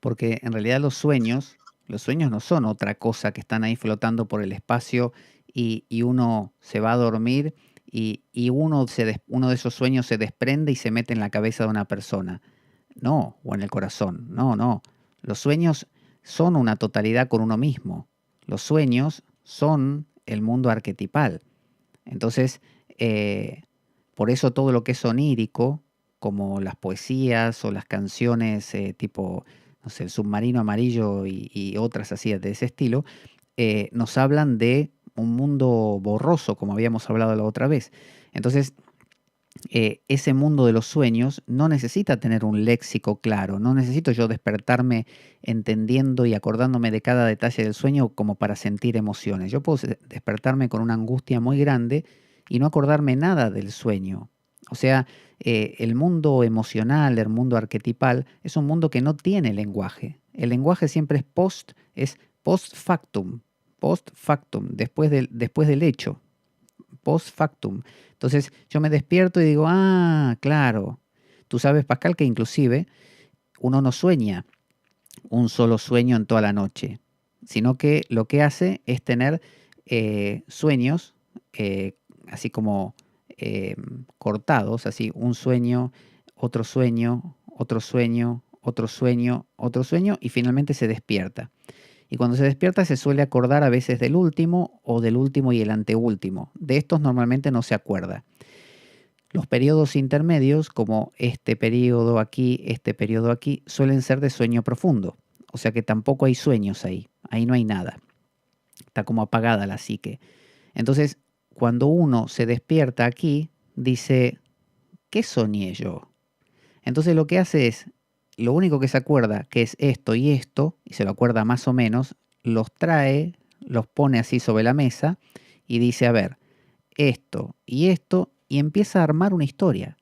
Porque en realidad los sueños no son otra cosa que están ahí flotando por el espacio y uno se va a dormir y uno de esos sueños se desprende y se mete en la cabeza de una persona. No, o en el corazón. No, no. Los sueños son una totalidad con uno mismo. Los sueños son el mundo arquetipal. Entonces, por eso todo lo que es onírico, como las poesías o las canciones tipo, no sé, El Submarino Amarillo y otras así de ese estilo, nos hablan de un mundo borroso, como habíamos hablado la otra vez. Entonces, ese mundo de los sueños no necesita tener un léxico claro, no necesito yo despertarme entendiendo y acordándome de cada detalle del sueño como para sentir emociones. Yo puedo despertarme con una angustia muy grande y no acordarme nada del sueño. O sea, el mundo emocional, el mundo arquetipal, es un mundo que no tiene lenguaje. El lenguaje siempre es post factum, después del hecho. post factum. Entonces yo me despierto y digo, ah, claro. Tú sabes, Pascal, que inclusive uno no sueña un solo sueño en toda la noche, sino que lo que hace es tener sueños así como cortados, así un sueño, otro sueño, otro sueño, otro sueño, otro sueño, y finalmente se despierta. Y cuando se despierta se suele acordar a veces del último o del último y el anteúltimo. De estos normalmente no se acuerda. Los periodos intermedios, como este periodo aquí, suelen ser de sueño profundo. O sea que tampoco hay sueños ahí. Ahí no hay nada. Está como apagada la psique. Entonces, cuando uno se despierta aquí, dice, ¿qué soñé yo? Entonces lo que hace es, lo único que se acuerda, que es esto, y se lo acuerda más o menos, los trae, los pone así sobre la mesa y dice, a ver, esto, y empieza a armar una historia.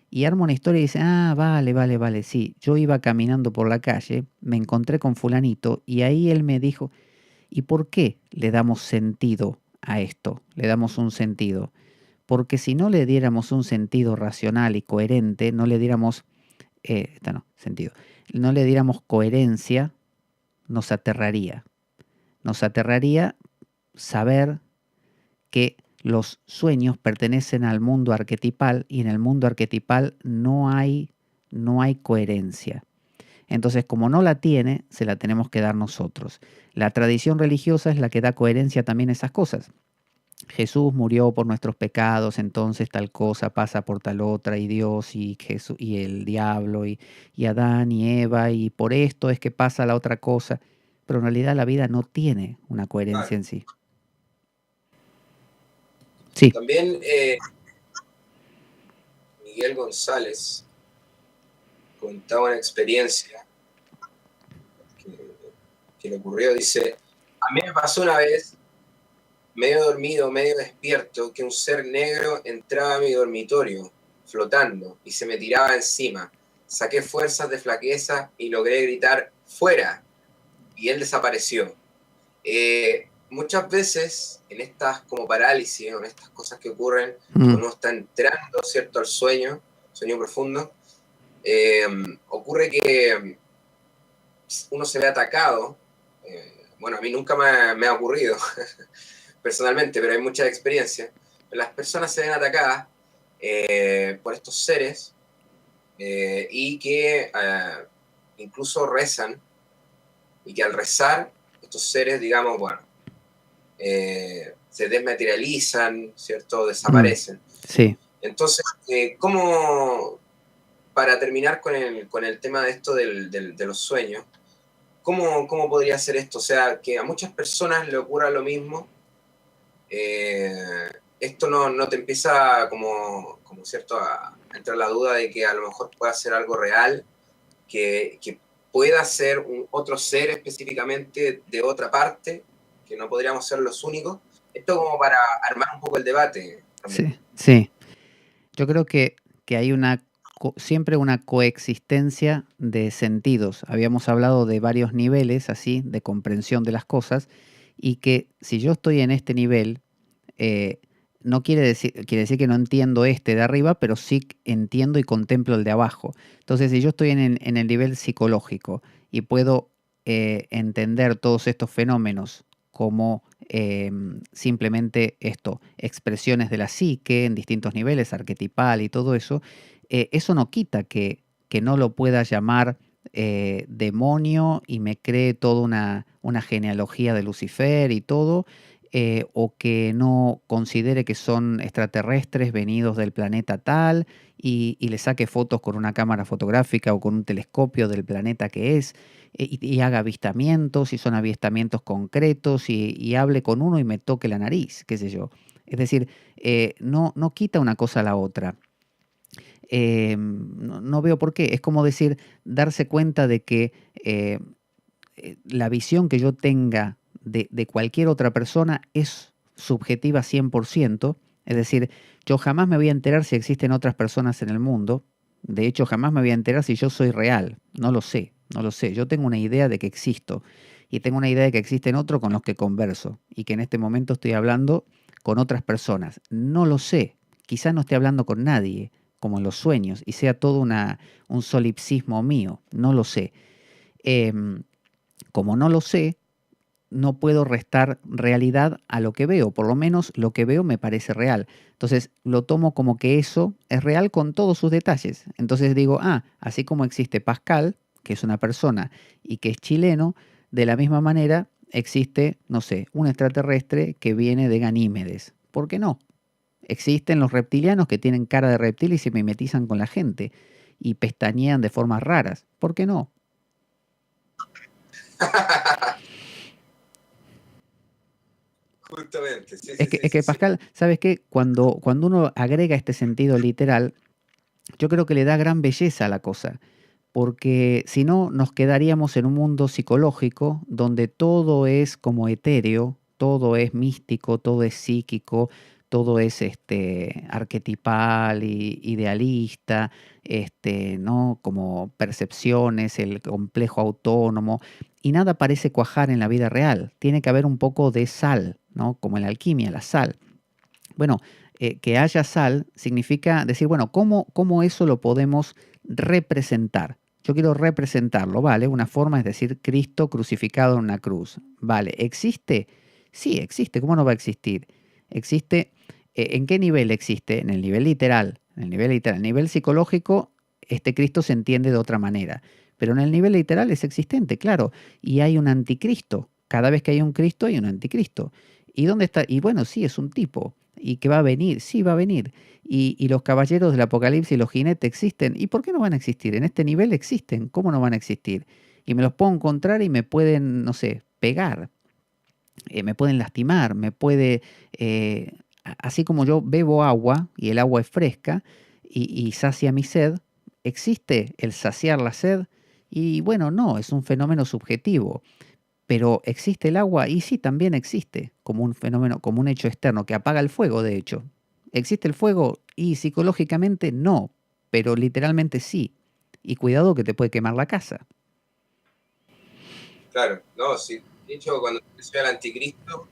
Y arma una historia y dice, ah, vale, sí, yo iba caminando por la calle, me encontré con fulanito y ahí él me dijo, ¿y por qué le damos sentido a esto? Le damos un sentido. Porque si no le diéramos un sentido racional y coherente, no le diéramos, sentido, no le diéramos coherencia, nos aterraría. Nos aterraría saber que los sueños pertenecen al mundo arquetipal y en el mundo arquetipal no hay coherencia. Entonces, como no la tiene, se la tenemos que dar nosotros. La tradición religiosa es la que da coherencia también a esas cosas. Jesús murió por nuestros pecados, entonces tal cosa pasa por tal otra, y Dios y Jesús y el diablo y Adán y Eva, y por esto es que pasa la otra cosa. Pero en realidad la vida no tiene una coherencia en sí. Sí. También Miguel González contaba una experiencia que le ocurrió. Dice, a mí me pasó una vez, medio dormido, medio despierto, que un ser negro entraba a mi dormitorio, flotando, y se me tiraba encima. Saqué fuerzas de flaqueza y logré gritar, ¡fuera! Y él desapareció. Muchas veces, en estas como parálisis, o en estas cosas que ocurren, uno está entrando, ¿cierto?, al sueño profundo, ocurre que uno se ve atacado. Bueno, a mí nunca me ha ocurrido personalmente, pero hay muchas experiencias. Las personas se ven atacadas por estos seres y que incluso rezan, y que al rezar estos seres, digamos, bueno, se desmaterializan, ¿cierto? Desaparecen. Sí. Entonces, ¿cómo, para terminar con el tema de esto de los sueños, ¿cómo podría ser esto? O sea, que a muchas personas le ocurra lo mismo. Esto no te empieza como ¿cierto?, a entrar la duda de que a lo mejor pueda ser algo real, que pueda ser otro ser específicamente de otra parte, que no podríamos ser los únicos. Esto como para armar un poco el debate. Sí. Yo creo que hay siempre una coexistencia de sentidos. Habíamos hablado de varios niveles así de comprensión de las cosas, y que si yo estoy en este nivel, no quiere decir que no entiendo este de arriba, pero sí entiendo y contemplo el de abajo. Entonces, si yo estoy en el nivel psicológico y puedo entender todos estos fenómenos como simplemente expresiones de la psique en distintos niveles, arquetipal y todo eso, eso no quita que no lo pueda llamar demonio y me cree toda una genealogía de Lucifer y todo, o que no considere que son extraterrestres venidos del planeta tal y le saque fotos con una cámara fotográfica o con un telescopio del planeta que es, y haga avistamientos, y son avistamientos concretos, y hable con uno y me toque la nariz, qué sé yo. Es decir, no quita una cosa a la otra. No veo por qué. Es como decir, darse cuenta de que la visión que yo tenga de cualquier otra persona es subjetiva 100%. Es decir, yo jamás me voy a enterar si existen otras personas en el mundo. De hecho, jamás me voy a enterar si yo soy real. No lo sé. Yo tengo una idea de que existo, y tengo una idea de que existen otros con los que converso, y que en este momento estoy hablando con otras personas. No lo sé. Quizás no esté hablando con nadie, como en los sueños, y sea todo un solipsismo mío. No lo sé. Como no lo sé, no puedo restar realidad a lo que veo. Por lo menos lo que veo me parece real. Entonces lo tomo como que eso es real con todos sus detalles. Entonces digo, así como existe Pascal, que es una persona y que es chileno, de la misma manera existe, no sé, un extraterrestre que viene de Ganímedes. ¿Por qué no? Existen los reptilianos que tienen cara de reptil y se mimetizan con la gente y pestañean de formas raras. ¿Por qué no? Justamente, sí, Es sí, que, sí, es que sí, sí. Pascal, ¿sabes qué? Cuando uno agrega este sentido literal, yo creo que le da gran belleza a la cosa, porque si no nos quedaríamos en un mundo psicológico donde todo es como etéreo, todo es místico, todo es psíquico, todo es arquetipal y idealista, ¿no? Como percepciones, el complejo autónomo, y nada parece cuajar en la vida real. Tiene que haber un poco de sal, ¿no? Como en la alquimia, la sal. Bueno, que haya sal significa decir, bueno, ¿cómo eso lo podemos representar? Yo quiero representarlo, ¿vale? Una forma es decir, Cristo crucificado en una cruz. ¿Vale? ¿Existe? Sí, existe. ¿Cómo no va a existir? Existe. ¿En qué nivel existe? En el nivel literal. En el nivel literal. En el nivel psicológico, este Cristo se entiende de otra manera. Pero en el nivel literal es existente, claro. Y hay un anticristo. Cada vez que hay un Cristo, hay un anticristo. ¿Y dónde está? Y bueno, sí, es un tipo. ¿Y que va a venir? Sí, va a venir. Y los caballeros del Apocalipsis, los jinetes existen. ¿Y por qué no van a existir? En este nivel existen. ¿Cómo no van a existir? Y me los puedo encontrar y me pueden, no sé, pegar. Me pueden lastimar. Así como yo bebo agua y el agua es fresca y sacia mi sed, ¿existe el saciar la sed? Y bueno, no, es un fenómeno subjetivo. Pero ¿existe el agua? Y sí, también existe como un fenómeno, como un hecho externo que apaga el fuego, de hecho. ¿Existe el fuego? Y psicológicamente no, pero literalmente sí. Y cuidado que te puede quemar la casa. Claro, no, sí. De hecho, cuando empezó el anticristo,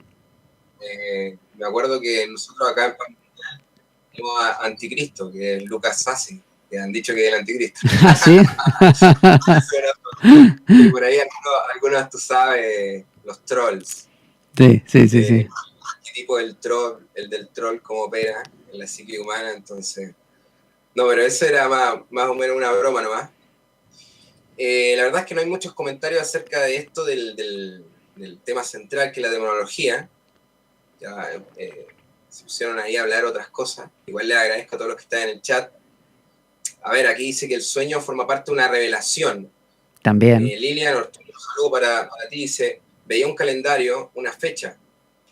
me acuerdo que nosotros acá en Pamplona tenemos a Anticristo, que es Lucas Sassi, que han dicho que es el anticristo. ¿Ah, sí? Y por ahí algunos, tú sabes, los trolls. Sí, sí, sí, sí. ¿Qué tipo del troll, el del troll, cómo opera en la psique humana? Entonces, no, pero eso era más o menos una broma nomás. La verdad es que no hay muchos comentarios acerca de esto del tema central, que es la demonología. Ya se pusieron ahí a hablar otras cosas. Igual les agradezco a todos los que están en el chat. A ver, aquí dice que el sueño forma parte de una revelación. También. Lilian, un saludo para ti. Dice, veía un calendario, una fecha.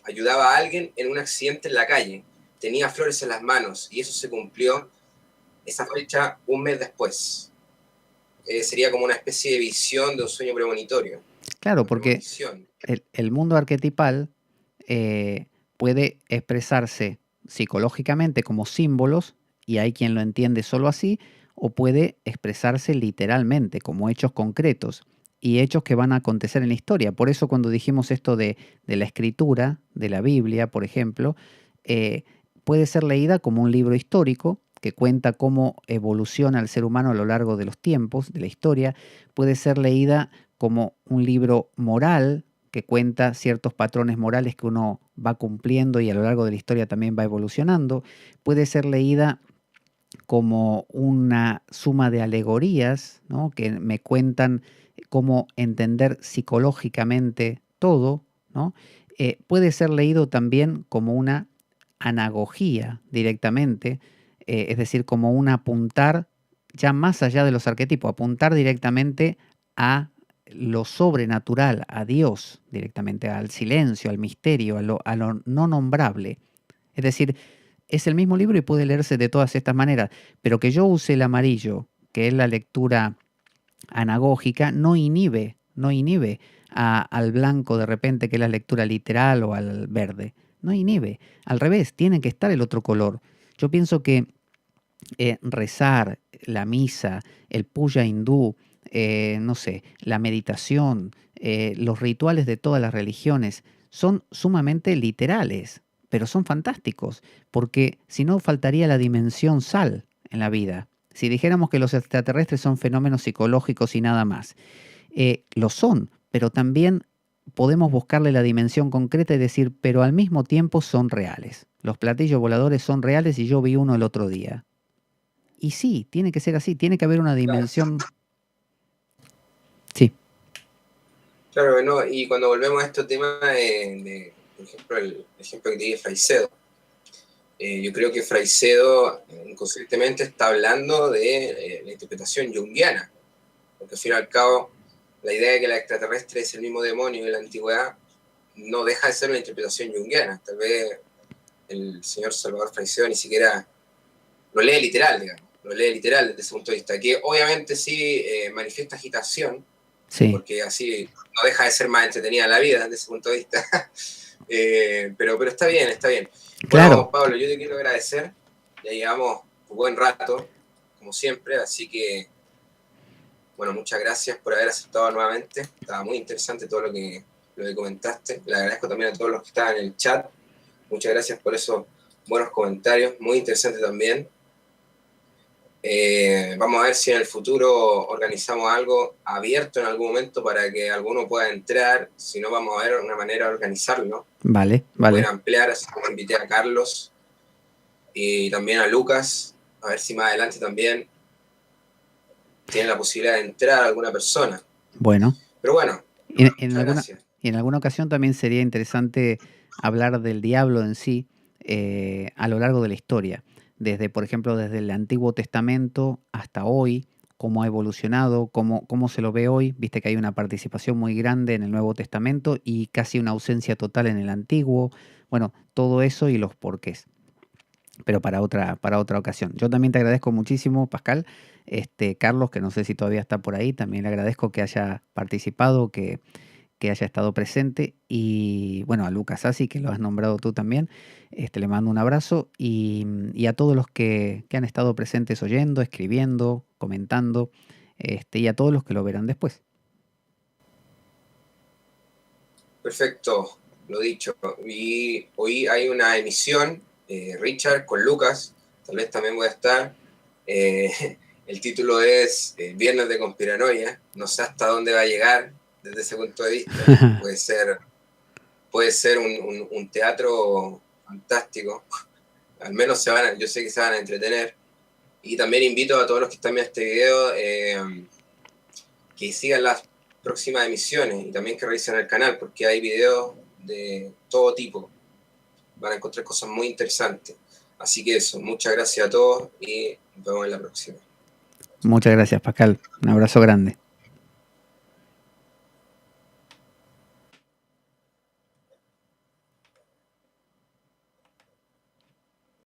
Ayudaba a alguien en un accidente en la calle. Tenía flores en las manos y eso se cumplió esa fecha un mes después. Sería como una especie de visión de un sueño premonitorio. Claro, porque el mundo arquetipal puede expresarse psicológicamente como símbolos, y hay quien lo entiende solo así, o puede expresarse literalmente como hechos concretos y hechos que van a acontecer en la historia. Por eso cuando dijimos esto de la escritura, de la Biblia, por ejemplo, puede ser leída como un libro histórico que cuenta cómo evoluciona el ser humano a lo largo de los tiempos, de la historia. Puede ser leída como un libro moral que cuenta ciertos patrones morales que uno va cumpliendo y a lo largo de la historia también va evolucionando. Puede ser leída como una suma de alegorías, ¿no? Que me cuentan cómo entender psicológicamente todo, ¿no? Puede ser leído también como una anagogía directamente, es decir, como un apuntar ya más allá de los arquetipos, apuntar directamente a lo sobrenatural, a Dios directamente, al silencio, al misterio, a lo no nombrable. Es decir, es el mismo libro y puede leerse de todas estas maneras, pero que yo use el amarillo, que es la lectura anagógica, no inhibe al blanco de repente, que es la lectura literal, o al verde. No inhibe. Al revés, tiene que estar el otro color. Yo pienso que rezar, la misa, el puya hindú, no sé, la meditación, los rituales de todas las religiones son sumamente literales, pero son fantásticos, porque si no faltaría la dimensión sal en la vida. Si dijéramos que los extraterrestres son fenómenos psicológicos y nada más, lo son, pero también podemos buscarle la dimensión concreta y decir, pero al mismo tiempo son reales. Los platillos voladores son reales y yo vi uno el otro día. Y sí, tiene que ser así, tiene que haber una dimensión. Sí. Claro, ¿no? Y cuando volvemos a este tema por ejemplo, el ejemplo que te dije, Fraicedo, yo creo que Fraicedo inconscientemente está hablando de la interpretación junguiana, porque al fin y al cabo la idea de que el extraterrestre es el mismo demonio de la antigüedad no deja de ser una interpretación junguiana. Tal vez el señor Salvador Fraicedo ni siquiera lo lee literal, digamos, lo lee literal desde ese punto de vista, que obviamente sí manifiesta agitación, Sí. porque así no deja de ser más entretenida la vida desde ese punto de vista. Pero está bien, está bien. Claro. Bueno, Pablo, yo te quiero agradecer. Ya llevamos un buen rato, como siempre, así que, bueno, muchas gracias por haber aceptado nuevamente. Estaba muy interesante todo lo que comentaste. Le agradezco también a todos los que estaban en el chat. Muchas gracias por esos buenos comentarios. Muy interesante también. Vamos a ver si en el futuro organizamos algo abierto en algún momento para que alguno pueda entrar. Si no, vamos a ver una manera de organizarlo. Vale. Poder ampliar, así como invité a Carlos y también a Lucas, a ver si más adelante también tiene la posibilidad de entrar alguna persona. Bueno. Pero bueno, gracias. Y en alguna ocasión también sería interesante hablar del diablo en sí a lo largo de la historia. Desde, por ejemplo, desde el Antiguo Testamento hasta hoy, cómo ha evolucionado, cómo se lo ve hoy. Viste que hay una participación muy grande en el Nuevo Testamento y casi una ausencia total en el Antiguo. Bueno, todo eso y los porqués. Pero para otra ocasión. Yo también te agradezco muchísimo, Pascal. Carlos, que no sé si todavía está por ahí, también le agradezco que haya participado, que haya estado presente. Y bueno, a Lucas Assi, que lo has nombrado tú también, le mando un abrazo. Y a todos los que han estado presentes oyendo, escribiendo, comentando, y a todos los que lo verán después. Perfecto, lo dicho. Y hoy hay una emisión, Richard, con Lucas, tal vez también voy a estar. El título es Viernes de Conspiranoia. No sé hasta dónde va a llegar desde ese punto de vista. Puede ser un teatro fantástico. Al menos yo sé que se van a entretener. Y también invito a todos los que están viendo este video que sigan las próximas emisiones y también que revisen el canal, porque hay videos de todo tipo. Van a encontrar cosas muy interesantes. Así que eso, muchas gracias a todos y nos vemos en la próxima. Muchas gracias, Pascal. Un abrazo grande.